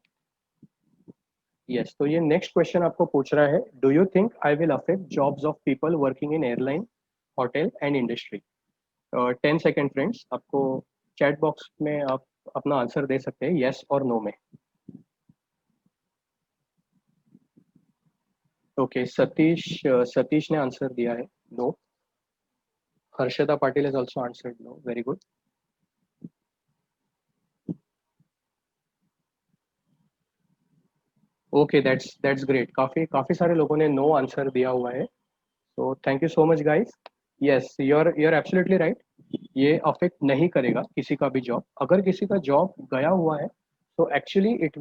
Yes, तो ये नेक्स्ट क्वेश्चन आपको पूछ रहा है, do you think I will affect jobs of people working in airline, hotel and industry? 10 second friends, आपको चैट बॉक्स में आप अपना आंसर दे सकते हैं यस और नो में. ओके, सतीश ने आंसर दिया है no. Harshada Patil has also answered no. Very good. Okay, that's great. काफी सारे लोगों ने नो आंसर दिया हुआ है. So thank you so much guys. Yes, you're absolutely right. ये अफेक्ट नहीं करेगा किसी का भी जॉब. अगर किसी का जॉब गया हुआ है तो actually it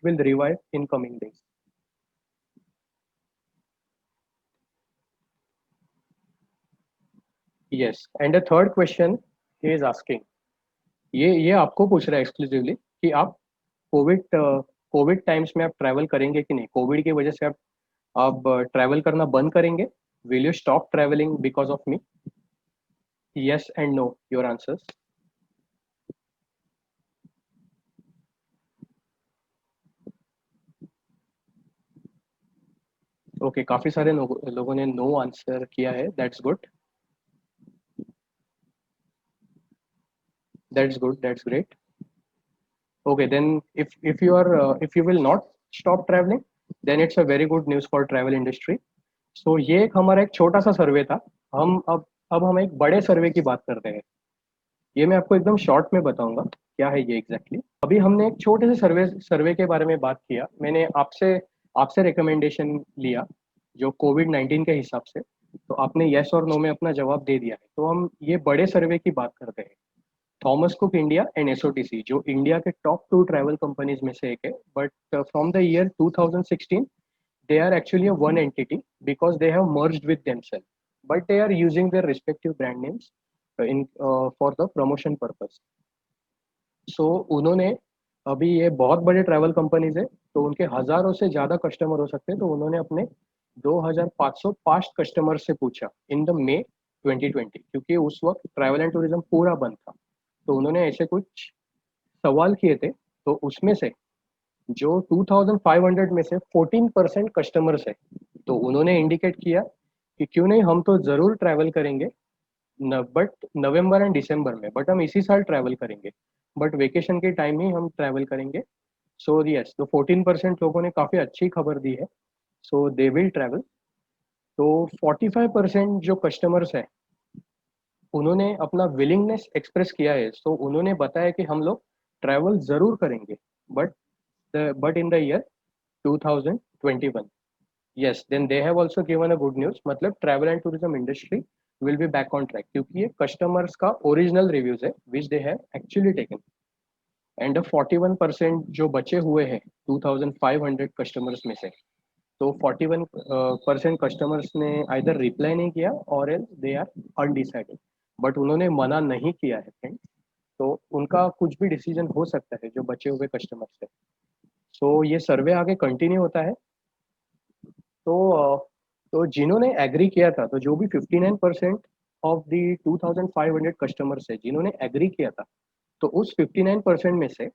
will revive in coming days. Yes, and the third question he is asking, ये आपको पूछ रहा है एक्सक्लूसिवली कि आप कोविड टाइम्स में आप ट्रैवल करेंगे कि नहीं. कोविड की वजह से आप ट्रैवल करना बंद करेंगे. Will you stop travelling because of me? Yes and know your answers. Okay, काफी सारे लोगों ने नो आंसर किया है. That's good. That's great. Okay, then if you will not stop traveling, then it's a very good news for travel industry. So ये एक हमारा एक छोटा सा सर्वे था. हम एक बड़े सर्वे की बात करते हैं. ये मैं आपको एकदम शॉर्ट में बताऊंगा क्या है ये एग्जैक्टली. अभी हमने एक छोटे से सर्वे के बारे में बात किया. मैंने आपसे रिकमेंडेशन लिया जो कोविड-19 के हिसाब से. तो आपने यस और नो में अपना जवाब दे दिया है. तो हम ये बड़े सर्वे की बात करते हैं. Thomas cook India and SOTC जो इंडिया के टॉप 2 ट्रैवल कंपनीज में से एक है, but from the year 2016 they are actually a one entity because they have merged with themselves, but they are using their respective brand names for the promotion purpose. So उन्होंने अभी ये बहुत बड़े travel companies है, तो उनके हजारों से ज़्यादा कस्टमर हो सकते हैं. तो उन्होंने अपने 2500 पास्ट कस्टमर से पूछा इन द मे 2020, क्योंकि उस वक्त ट्रैवल एंड टूरिज्म पूरा बंद था. तो उन्होंने ऐसे कुछ सवाल किए थे. तो उसमें से जो 2500 में से 14% कस्टमर्स है, तो उन्होंने इंडिकेट किया कि क्यों नहीं, हम तो ज़रूर ट्रैवल करेंगे बट नवंबर एंड दिसंबर में, बट हम इसी साल ट्रैवल करेंगे, बट वेकेशन के टाइम ही हम ट्रैवल करेंगे. सो यस, तो 14% लोगों ने काफ़ी अच्छी खबर दी है. सो दे विल ट्रैवल. तो 45% जो कस्टमर्स हैं उन्होंने अपना विलिंगनेस एक्सप्रेस किया है. सो उन्होंने बताया कि हम लोग ट्रैवल ज़रूर करेंगे, but in the year 2021. yes, then they have also given a good news. मतलब travel and tourism industry will be back on track क्योंकि ये customers का original reviews है which they have actually taken. And the 41% जो बचे हुए हैं 2500 customers में से, तो 41% कस्टमर्स ने आइदर रिप्लाई नहीं किया और else they are undecided, but उन्होंने मना नहीं किया है फ्रेंड, तो उनका कुछ भी डिसीजन हो सकता है जो बचे हुए कस्टमर्स है. सो ये सर्वे आगे कंटिन्यू होता है. तो जिन्होंने एग्री किया था, तो जो भी 59% ऑफ द 2500 कस्टमर्स है जिन्होंने एग्री किया था, तो उस 59% में से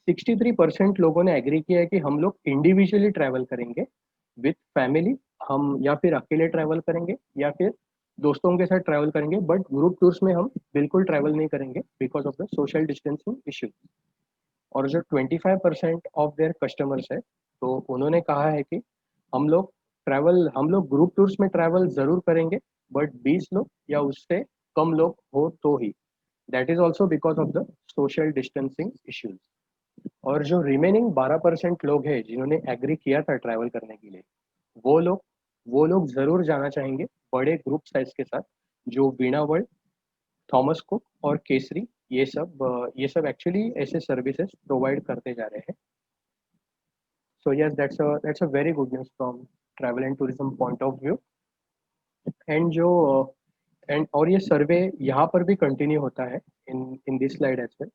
63% लोगों ने एग्री किया है कि हम लोग इंडिविजुअली ट्रैवल करेंगे विथ फैमिली, हम या फिर अकेले ट्रैवल करेंगे या फिर दोस्तों के साथ ट्रैवल करेंगे, बट ग्रुप टूर्स में हम बिल्कुल ट्रैवल नहीं करेंगे because of the social distancing issue. और जो 25% ऑफ देयर कस्टमर्स है, तो उन्होंने कहा है कि हम लोग ग्रुप टूर्स में ट्रैवल जरूर करेंगे, बट 20 लोग या उससे कम लोग हो तो ही. That is also because of the social distancing issues. और जो रिमेनिंग 12% लोग हैं जिन्होंने एग्री किया था ट्रैवल करने के लिए, वो लोग जरूर जाना चाहेंगे बड़े ग्रुप साइज के साथ, जो वीणा वर्ल्ड, थॉमस कुक और केसरी, ये सब एक्चुअली ऐसे सर्विसेज प्रोवाइड करते जा रहे हैं. So yes, that's a very good news from travel and tourism point of view. And जो एंड और ये सर्वे यहाँ पर भी कंटिन्यू होता है in this slide as well.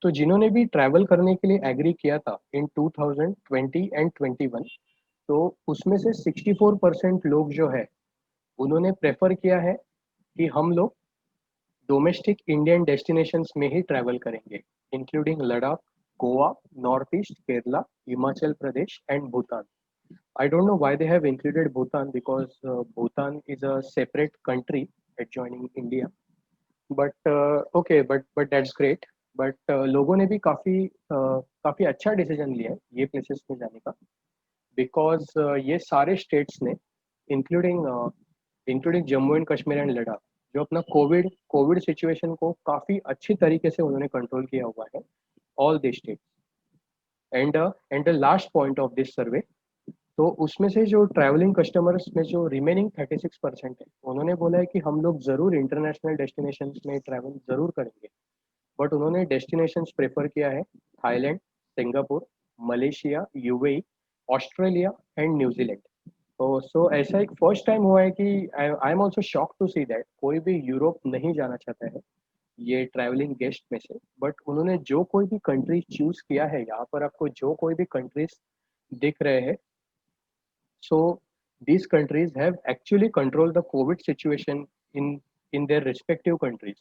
तो जिन्होंने भी ट्रैवल करने के लिए एग्री किया था इन 2020 एंड 21, तो उसमें से 64% लोग जो है उन्होंने प्रेफर किया है कि हम लोग डोमेस्टिक इंडियन डेस्टिनेशंस में ही ट्रैवल करेंगे, including Ladakh, Goa, north east, Kerala, Himachal Pradesh and Bhutan. I don't know why they have included Bhutan because Bhutan is a separate country adjoining India. But okay, but that's great. But लोगों ने भी काफी अच्छा डिसीजन लिया है ये प्लेसेस में जाने का, बिकॉज ये सारे स्टेट्स ने including Jammu and Kashmir and Ladakh, जो अपना कोविड सिचुएशन को काफी अच्छी तरीके से उन्होंने कंट्रोल किया हुआ है, all the states. And the last point of this survey, तो उसमें से जो ट्रैवलिंग कस्टमर्स में जो रिमेनिंग 36% है, उन्होंने बोला है कि हम लोग जरूर इंटरनेशनल डेस्टिनेशंस में ट्रैवल जरूर करेंगे, बट उन्होंने डेस्टिनेशंस प्रेफर किया है Thailand, Singapore, Malaysia, UAE, Australia and New Zealand. तो सो ऐसा एक फर्स्ट टाइम हुआ है कि I am also shock to see that कोई भी यूरोप नहीं जाना चाहता है ये ट्रैवलिंग गेस्ट में से, बट उन्होंने जो कोई भी कंट्री चूज किया है, यहाँ पर आपको जो कोई भी कंट्रीज दिख रहे हैं, so these countries have actually controlled the COVID situation in their respective countries.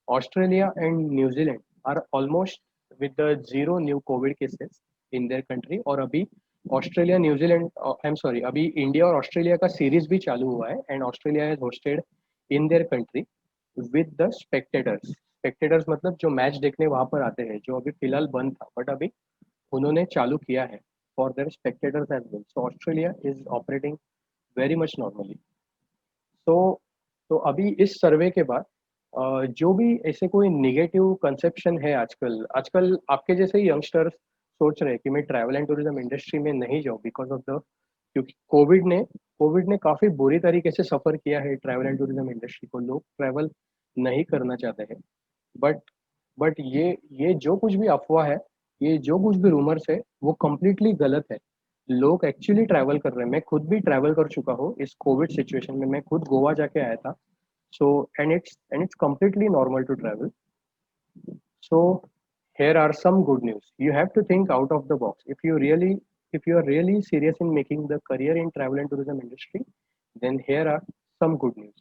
Australia and New Zealand are almost with the zero new COVID cases in their country. और अभी Australia, New Zealand, I am sorry, अभी India और Australia का series भी चालू हुआ है, and Australia has hosted in their country with the spectators मतलब जो मैच देखने वहां पर आते हैं, जो अभी फिलहाल बंद था, बट अभी उन्होंने चालू किया है for their spectators as well. So Australia is operating very much normally. तो अभी इस सर्वे के बाद जो भी ऐसे कोई निगेटिव कंसेप्शन है आजकल आपके जैसे यंगस्टर्स सोच रहे हैं कि मैं ट्रैवल एंड टूरिज्म इंडस्ट्री में नहीं जाऊँ बिकॉज ऑफ द, क्योंकि कोविड ने काफी बुरी तरीके से सफर किया है ट्रैवल एंड टूरिज्म इंडस्ट्री को, लोग ट्रैवल नहीं करना चाहते हैं. बट ये जो कुछ भी अफवाह है, ये जो कुछ भी रूमर्स है, वो कम्प्लीटली गलत है. लोग एक्चुअली ट्रैवल कर रहे हैं. मैं खुद भी ट्रैवल कर चुका हूँ इस कोविड सिचुएशन में. मैं खुद गोवा जाके आया था. So and it's completely normal to travel. So here are some good news. You have to think out of the box. If you are really serious in making the career in travel and tourism industry, then here are some good news.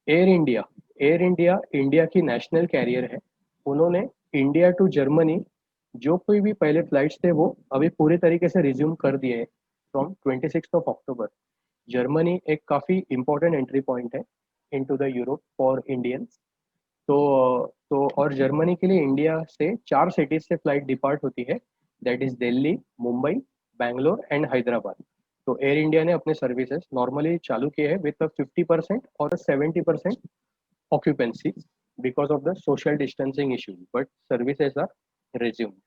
Air India India की national career है. उन्होंने India to Germany जो कोई भी पहले flights थे वो अभी पूरी तरीके से रिज्यूम कर दिए हैं फ्रॉम 26 अक्टूबर. जर्मनी एक काफ़ी इंपॉर्टेंट एंट्री पॉइंट है into the Europe for Indians. तो और जर्मनी के लिए इंडिया से 4 सिटीज से फ्लाइट डिपार्ट होती है, that is Delhi, Mumbai, Bangalore and Hyderabad. तो एयर इंडिया ने अपने सर्विसेज नॉर्मली चालू किए हैं विद 50% और 70% occupancy because of the social distancing issues, but services are resumed.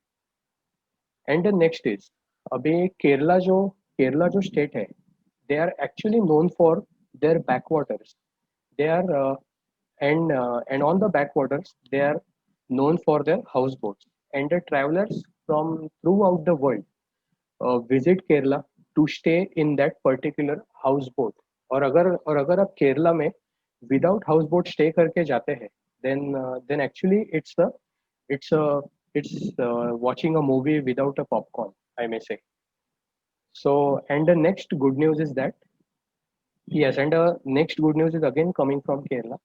And next is, अभी केरला जो केरला जो स्टेट है, they are actually known for their backwaters. They are and on the backwaters they are known for their houseboats. And the travelers from throughout the world visit Kerala to stay in that particular houseboat. और अगर आप केरला में without house boat stay करके जाते हैं, then actually it's watching a movie without a popcorn, I may say. So, and the next good news is that yes, and next good news is again coming from Kerala.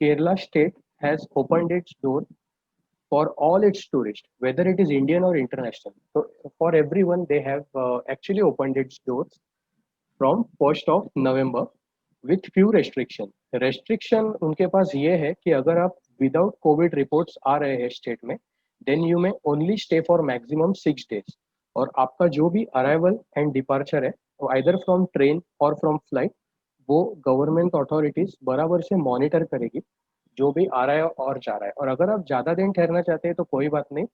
Kerala state has opened its door for all its tourists, whether it is Indian or international. So for everyone, they have actually opened its doors from 1st of November with few restriction. Restriction उनके पास ये है कि अगर आप without COVID reports आ रहे हैं state में, then you may only stay for maximum 6 days. और आपका जो भी अराइवल एंड डिपार्चर है, वो either from train or from flight, वो गवर्नमेंट अथॉरिटीज बराबर से मॉनिटर करेगी जो भी आ रहा है और जा रहा है. और अगर आप ज़्यादा दिन ठहरना चाहते हैं तो कोई बात नहीं,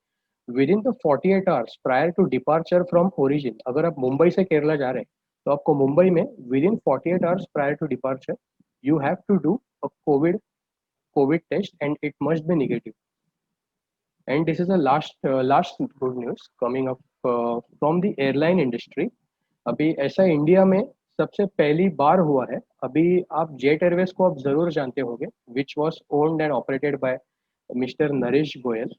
within the 48 hours prior to departure from origin, अगर आप मुंबई से केरला जा रहे हैं तो आपको मुंबई में within 48 hours prior to departure you have to do a COVID test and it must be negative. And this is a last good news coming up from the airline industry. अभी ऐसा India में सबसे पहली बार हुआ है. अभी आप jet Airways को आप जरूर जानते होंगे, which was owned and operated bye mister Naresh Goyal.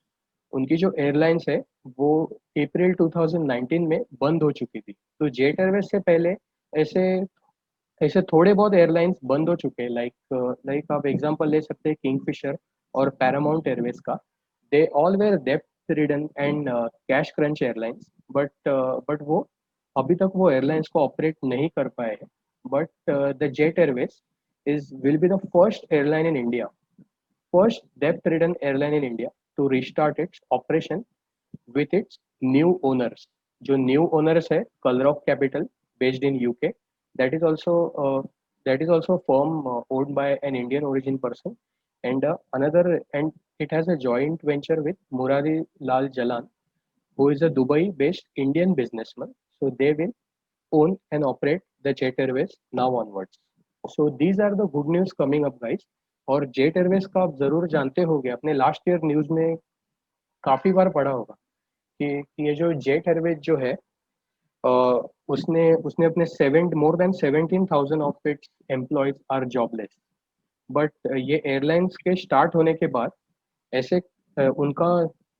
उनकी जो एयरलाइंस है वो अप्रैल 2019 में बंद हो चुकी थी. तो जेट एयरवेज से पहले ऐसे ऐसे थोड़े बहुत एयरलाइंस बंद हो चुके हैं. लाइक आप एग्जांपल ले सकते हैं किंगफिशर और पैरामाउंट एयरवेज का. They all where depth ridden and cash crunch airlines, but वो अभी तक वो एयरलाइंस को ऑपरेट नहीं कर पाए हैं. But the jet Airways is will be the first airline in India, first depth ridden airline in India to restart its operation with its new owners. जो new owners है Kalrock Capital based in UK. That is also a firm owned by an Indian origin person, and it has a joint venture with Murari Lal Jalan, who is a Dubai-based Indian businessman. So they will own and operate the Jet Airways now onwards. So these are the good news coming up, guys. और jet Airways का आप जरूर जानते होंगे, अपने last year news में काफी बार पढ़ा होगा कि ये जो जेट एयरवेज जो है उसने उसने अपने more than 17,000 of its employees are jobless. But ये एयरलाइंस के स्टार्ट होने के बाद ऐसे उनका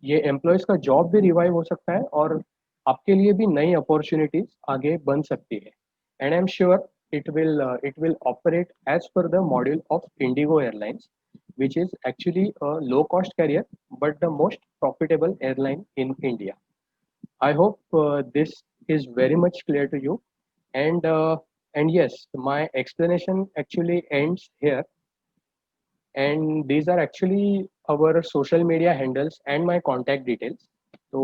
ये एम्प्लॉयज का जॉब भी रिवाइव हो सकता है और आपके लिए भी नई अपॉर्चुनिटीज आगे बन सकती है. And I am sure it will operate as per the model of Indigo Airlines, which is actually a low cost carrier but the most profitable airline in India. I hope this is very much clear to you, and yes, my explanation actually ends here. And these are actually our social media handles and my contact details. तो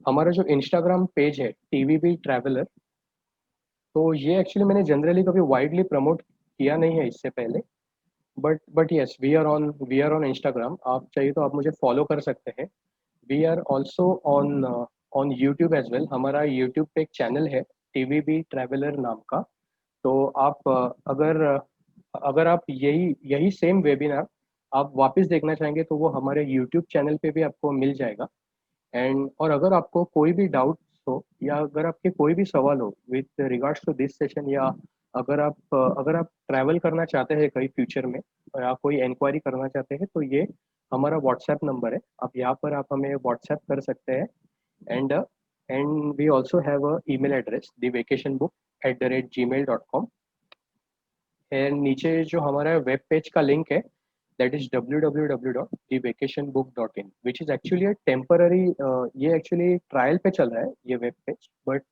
हमारा जो Instagram page है TVB traveller, तो ये actually मैंने generally कभी widely promote किया नहीं है इससे पहले. But yes, we are on Instagram. आप चाहिए तो आप मुझे फॉलो कर सकते हैं. We are also on YouTube as well. हमारा यूट्यूब पे एक चैनल है TVB ट्रैवलर नाम का. तो आप अगर आप यही सेम वेबिनार आप वापस देखना चाहेंगे तो वो हमारे यूट्यूब चैनल पे भी आपको मिल जाएगा. और अगर आपको कोई भी डाउट हो या अगर आपके कोई भी सवाल हो with regards to this session, या अगर आप ट्रैवल करना चाहते हैं कहीं फ्यूचर में या कोई इंक्वायरी करना चाहते हैं, तो ये हमारा व्हाट्सएप नंबर है. आप यहाँ पर आप हमें व्हाट्सएप कर सकते हैं. And we also have a email address thevacationbook@gmail.com. And नीचे जो हमारा वेब पेज का लिंक है, that is www.thevacationbook.in, which is actually a temporary ये actually ट्रायल पे चल रहा है ये web page. But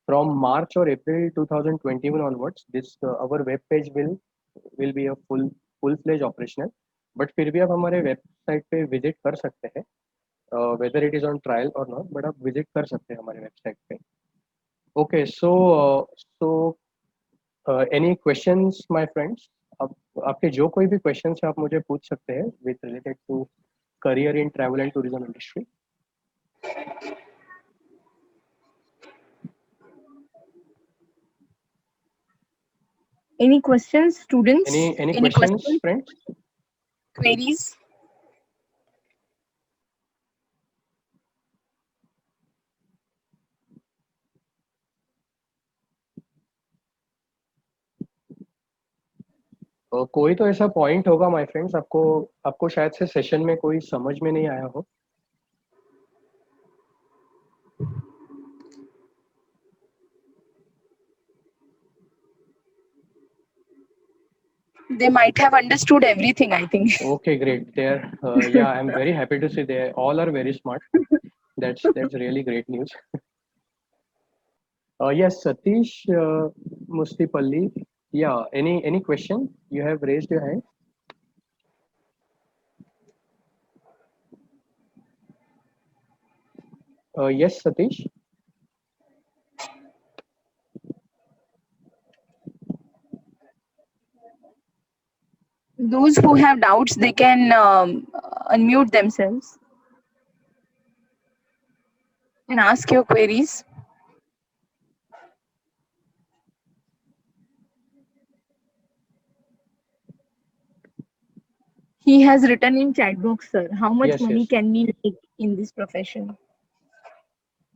from March or April 2021 onwards, this our web page will be a full-fledged operational. But फिर भी आप हमारे वेबसाइट पे विजिट कर सकते हैं, whether it is on trial or not, but आप विजिट कर सकते हैं हमारे वेबसाइट पे. Okay, so any questions my friends? आपके जो कोई भी क्वेश्चंस है आप मुझे पूछ सकते हैं with related to career in travel and tourism industry. Any questions, students? Any Any questions, questions, friends? queries? कोई तो ऐसा पॉइंट होगा माय फ्रेंड्स, आपको आपको शायद से सेशन में कोई समझ में नहीं आया हो. They might have understood everything, I think. Okay, great. There, yeah, I'm very happy to see they all are very smart. That's really great news. Yes, Satish Mustipalli. Yeah, any question? You have raised your hand. Yes, Satish. Those who have doubts, they can unmute themselves and ask your queries. He has written in chat box, sir, how much Yes, money yes. can we make in this profession?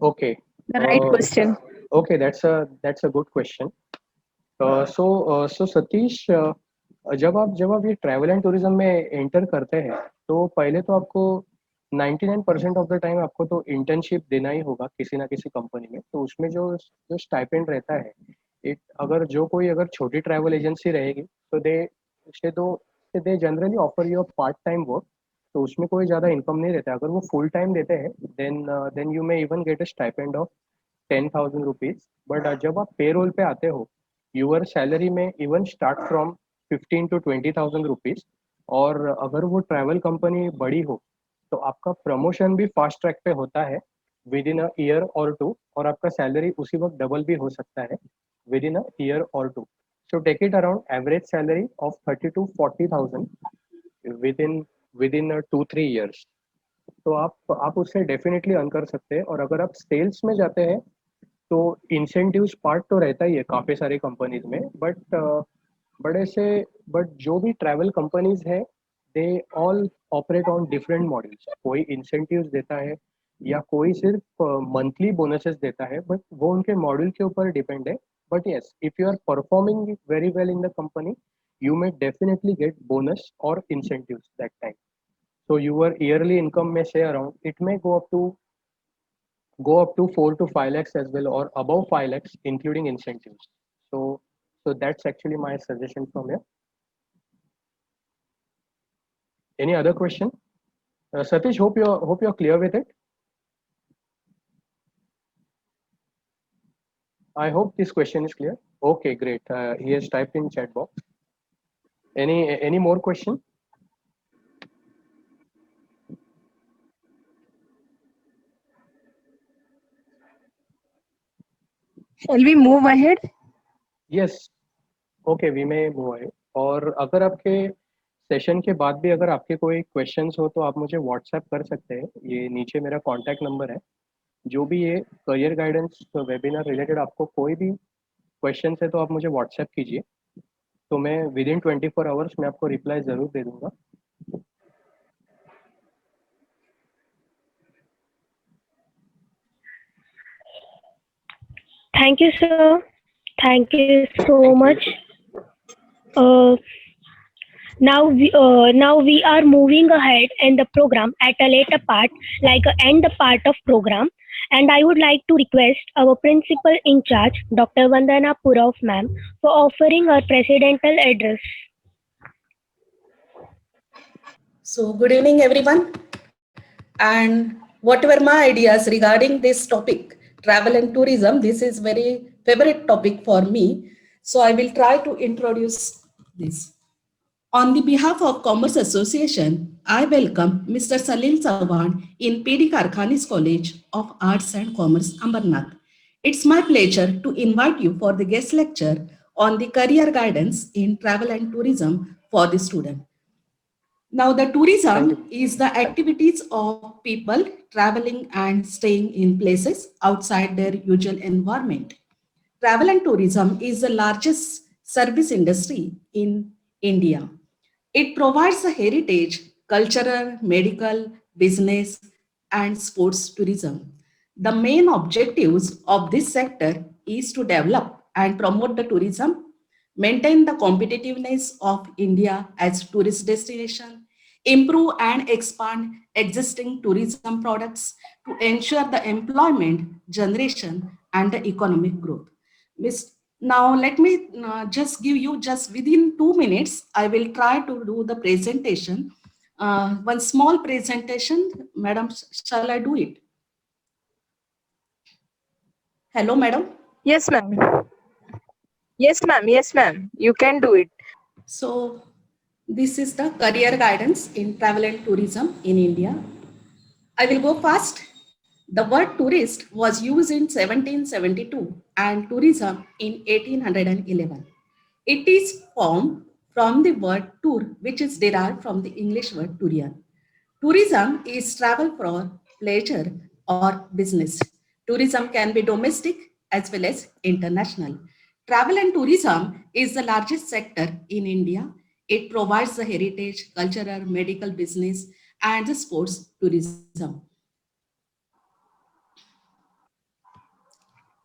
Okay. The right question. Okay, that's a good question. So Satish, जब आप ये travel and tourism में enter करते हैं तो पहले तो आपको 99% ऑफ द टाइम आपको तो इंटर्नशिप देना ही होगा किसी ना किसी कंपनी में. तो उसमें जो जो स्टाइपेंड रहता है, एक अगर छोटी ट्रैवल एजेंसी रहेगी तो they generally offer you part time work. तो उसमें कोई ज़्यादा इनकम नहीं रहता. अगर वो फुल टाइम देते हैं then you may even get a stipend of 10,000 rupees. But जब आप पे रोल पे आते हो, your salary may even start from 15 to 20,000 rupees. और अगर वो ट्रैवल कंपनी बड़ी हो तो आपका प्रमोशन भी फास्ट ट्रैक पे होता है विद इन अ ईयर और टू. और आपका सैलरी उसी वक्त डबल भी हो सकता है विद इन अ ईयर और two. So take it around average salary of 30 to 40,000 within 2-3 years. तो आप उससे डेफिनेटली अर्न कर सकते हैं. और अगर आप सेल्स में जाते हैं तो इंसेंटिव्स पार्ट तो रहता ही है काफ़ी सारी कंपनीज में. बड़े से बट जो भी ट्रैवल कंपनीज है they all operate on different models. कोई इंसेंटिव्स देता है या कोई सिर्फ मंथली बोनसेस देता है, बट वो उनके मॉडल के ऊपर डिपेंड है. But yes, if you are performing very well in the company, you may definitely get bonus or incentives that time. So your yearly income may say around, it may go up to 4 to 5 lakhs as well, or above 5 lakhs including incentives. So that's actually my suggestion from here. Any other question? Satish, hope you're clear with it. I hope this question is clear. Okay, great. He has typed in chat box. Any more question? Shall we move ahead? Yes. Okay, we may move ahead. और अगर आपके session के बाद भी अगर आपके कोई questions हो तो आप मुझे व्हाट्सएप कर सकते हैं. ये नीचे मेरा कॉन्टैक्ट नंबर है. जो भी ये करियर गाइडेंस वेबिनार रिलेटेड आपको कोई भी क्वेश्चन है तो आप मुझे व्हाट्सएप कीजिए. तो मैं विद इन 24 आवर्स में आपको रिप्लाई ज़रूर दे दूंगा. Thank you, sir. Thank you so much. Uh, now we are moving ahead in the program at a later part, like a end part of program. And I would like to request our principal in charge, Dr. Vandana Purav ma'am, for offering her presidential address. So good evening, everyone. And whatever my ideas regarding this topic, travel and tourism, this is very favorite topic for me. So I will try to introduce this. On the behalf of Commerce Association, I welcome Mr. Salil Chauhan in PD Karkhanis College of Arts and Commerce, Ambernath. It's my pleasure to invite you for the guest lecture on the career guidance in travel and tourism for the student. Now, the tourism is the activities of people traveling and staying in places outside their usual environment. Travel and tourism is the largest service industry in India. It provides a heritage, cultural, medical, business, and sports tourism. The main objectives of this sector is to develop and promote the tourism, maintain the competitiveness of India as tourist destination, improve and expand existing tourism products to ensure the employment generation and the economic growth. Now, let me just give you just within 2 minutes, I will try to do the presentation. One small presentation, madam, shall I do it? Hello, madam. Yes, ma'am. Yes, ma'am. Yes, ma'am. You can do it. So this is the career guidance in travel and tourism in India. I will go fast. The word tourist was used in 1772 and tourism in 1811. It is formed from the word tour, which is derived from the English word tourian. Tourism is travel for pleasure or business. Tourism can be domestic as well as international. Travel and tourism is the largest sector in India. It provides the heritage, cultural, medical business, and the sports tourism.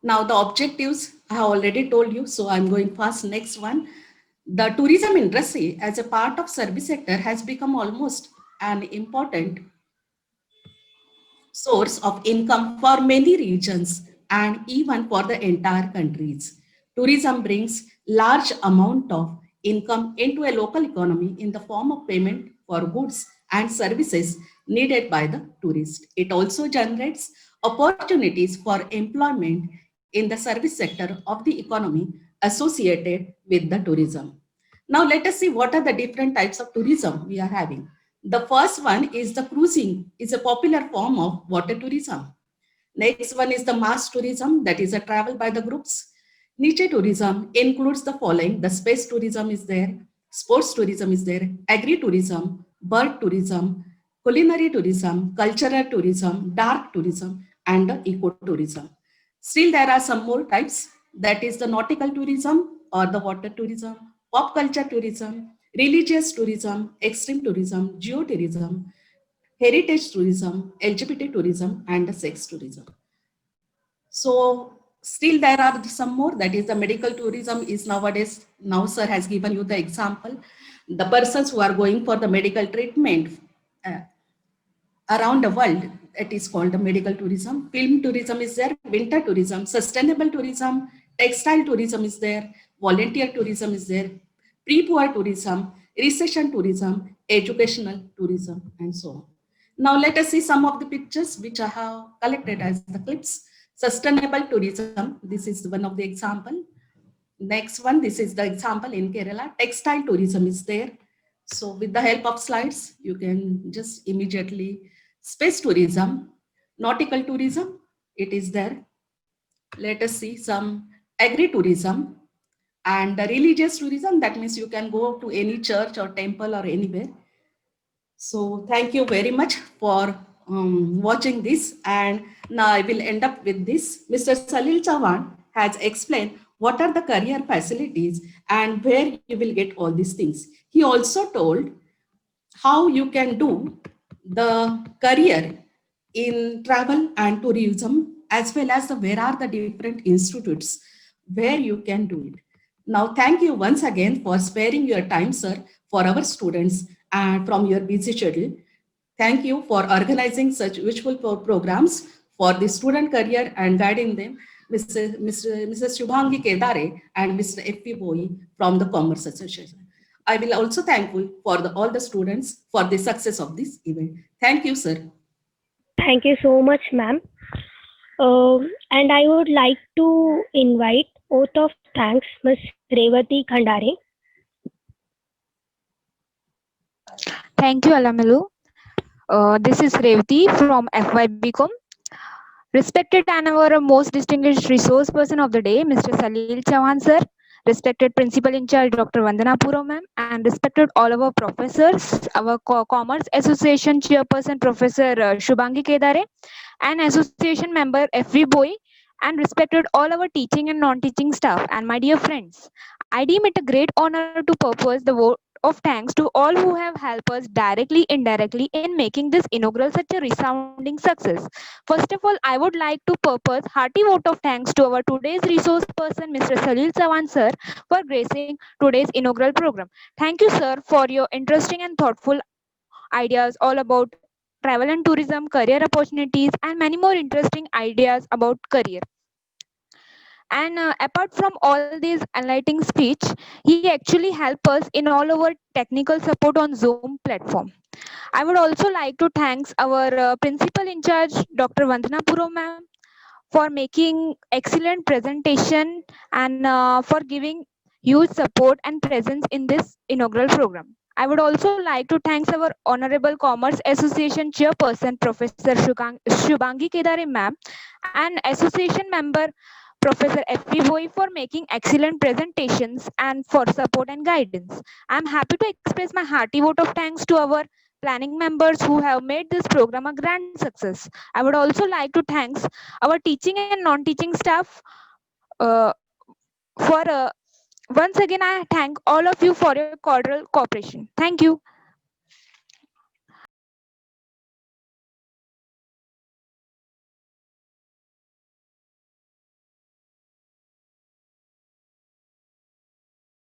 Now the objectives I have already told you, so I'm going fast. Next one. The tourism industry as a part of service sector has become almost an important source of income for many regions and even for the entire countries. Tourism brings large amount of income into a local economy in the form of payment for goods and services needed by the tourist. It also generates opportunities for employment in the service sector of the economy associated with the tourism. Now let us see what are the different types of tourism we are having. The first one is the cruising, is a popular form of water tourism. Next one is the mass tourism, that is a travel by the groups. Niche tourism includes the following: the space tourism is there, sports tourism is there, agri-tourism, bird tourism, culinary tourism, cultural tourism, dark tourism, and the eco-tourism. Still, there are some more types, that is the nautical tourism or the water tourism, pop culture tourism, religious tourism, extreme tourism, geotourism, heritage tourism, LGBT tourism, and the sex tourism. So still there are some more, that is the medical tourism is nowadays, now sir has given you the example, the persons who are going for the medical treatment around the world, it is called the medical tourism. Film tourism is there, winter tourism, sustainable tourism, textile tourism is there, volunteer tourism is there, pre-war tourism, recession tourism, educational tourism, and so on. Now let us see some of the pictures which I have collected as the clips. Sustainable tourism, this is one of the example. Next one, this is the example in Kerala. Textile tourism is there. So with the help of slides, you can just immediately. Space tourism, nautical tourism, it is there. Let us see some agri-tourism and the religious tourism. That means you can go to any church or temple or anywhere. So thank you very much for watching this. And now I will end up with this. Mr. Salil Chavan has explained what are the career facilities and where you will get all these things. He also told how you can do the career in travel and tourism, as well as where are the different institutes where you can do it. Now, thank you once again for sparing your time, sir, for our students and from your busy schedule. Thank you for organizing such useful programs for the student career and guiding them, Mrs. Shubhangi Kedare and Mr. F.P. Boy from the Commerce Association. I will also thankful for all the students for the success of this event. Thank you, sir. Thank you so much, ma'am. And I would like to invite oath of thanks, Ms. Revati Khandare. Thank you, Alamilu. This is Revati from FYBCom. Respected and our most distinguished resource person of the day, Mr. Salil Chavan, sir. Respected Principal in charge, Dr. Vandana Puro, ma'am. And respected all our professors, our Commerce Association Chairperson, Professor Shubhangi Kedare, and Association member F.V. Boy, and respected all our teaching and non-teaching staff. And my dear friends, I deem it a great honor to purpose the vote of thanks to all who have helped us directly, indirectly in making this inaugural such a resounding success. First of all, I would like to purpose hearty vote of thanks to our today's resource person, Mr. Salil Chavan sir, for gracing today's inaugural program. Thank you, sir, for your interesting and thoughtful ideas all about travel and tourism, career opportunities, and many more interesting ideas about career. And apart from all these enlightening speech, he actually helped us in all our technical support on Zoom platform. I would also like to thanks our principal in charge, Dr. Vandana Puro ma'am, for making excellent presentation and for giving huge support and presence in this inaugural program. I would also like to thank our Honorable Commerce Association Chairperson Professor Shubhangi Kedare ma'am and Association Member Professor F.P. Boi for making excellent presentations and for support and guidance. I am happy to express my hearty vote of thanks to our planning members who have made this program a grand success. I would also like to thank our teaching and non-teaching staff uh, for once again I thank all of you for your cordial cooperation. Thank you.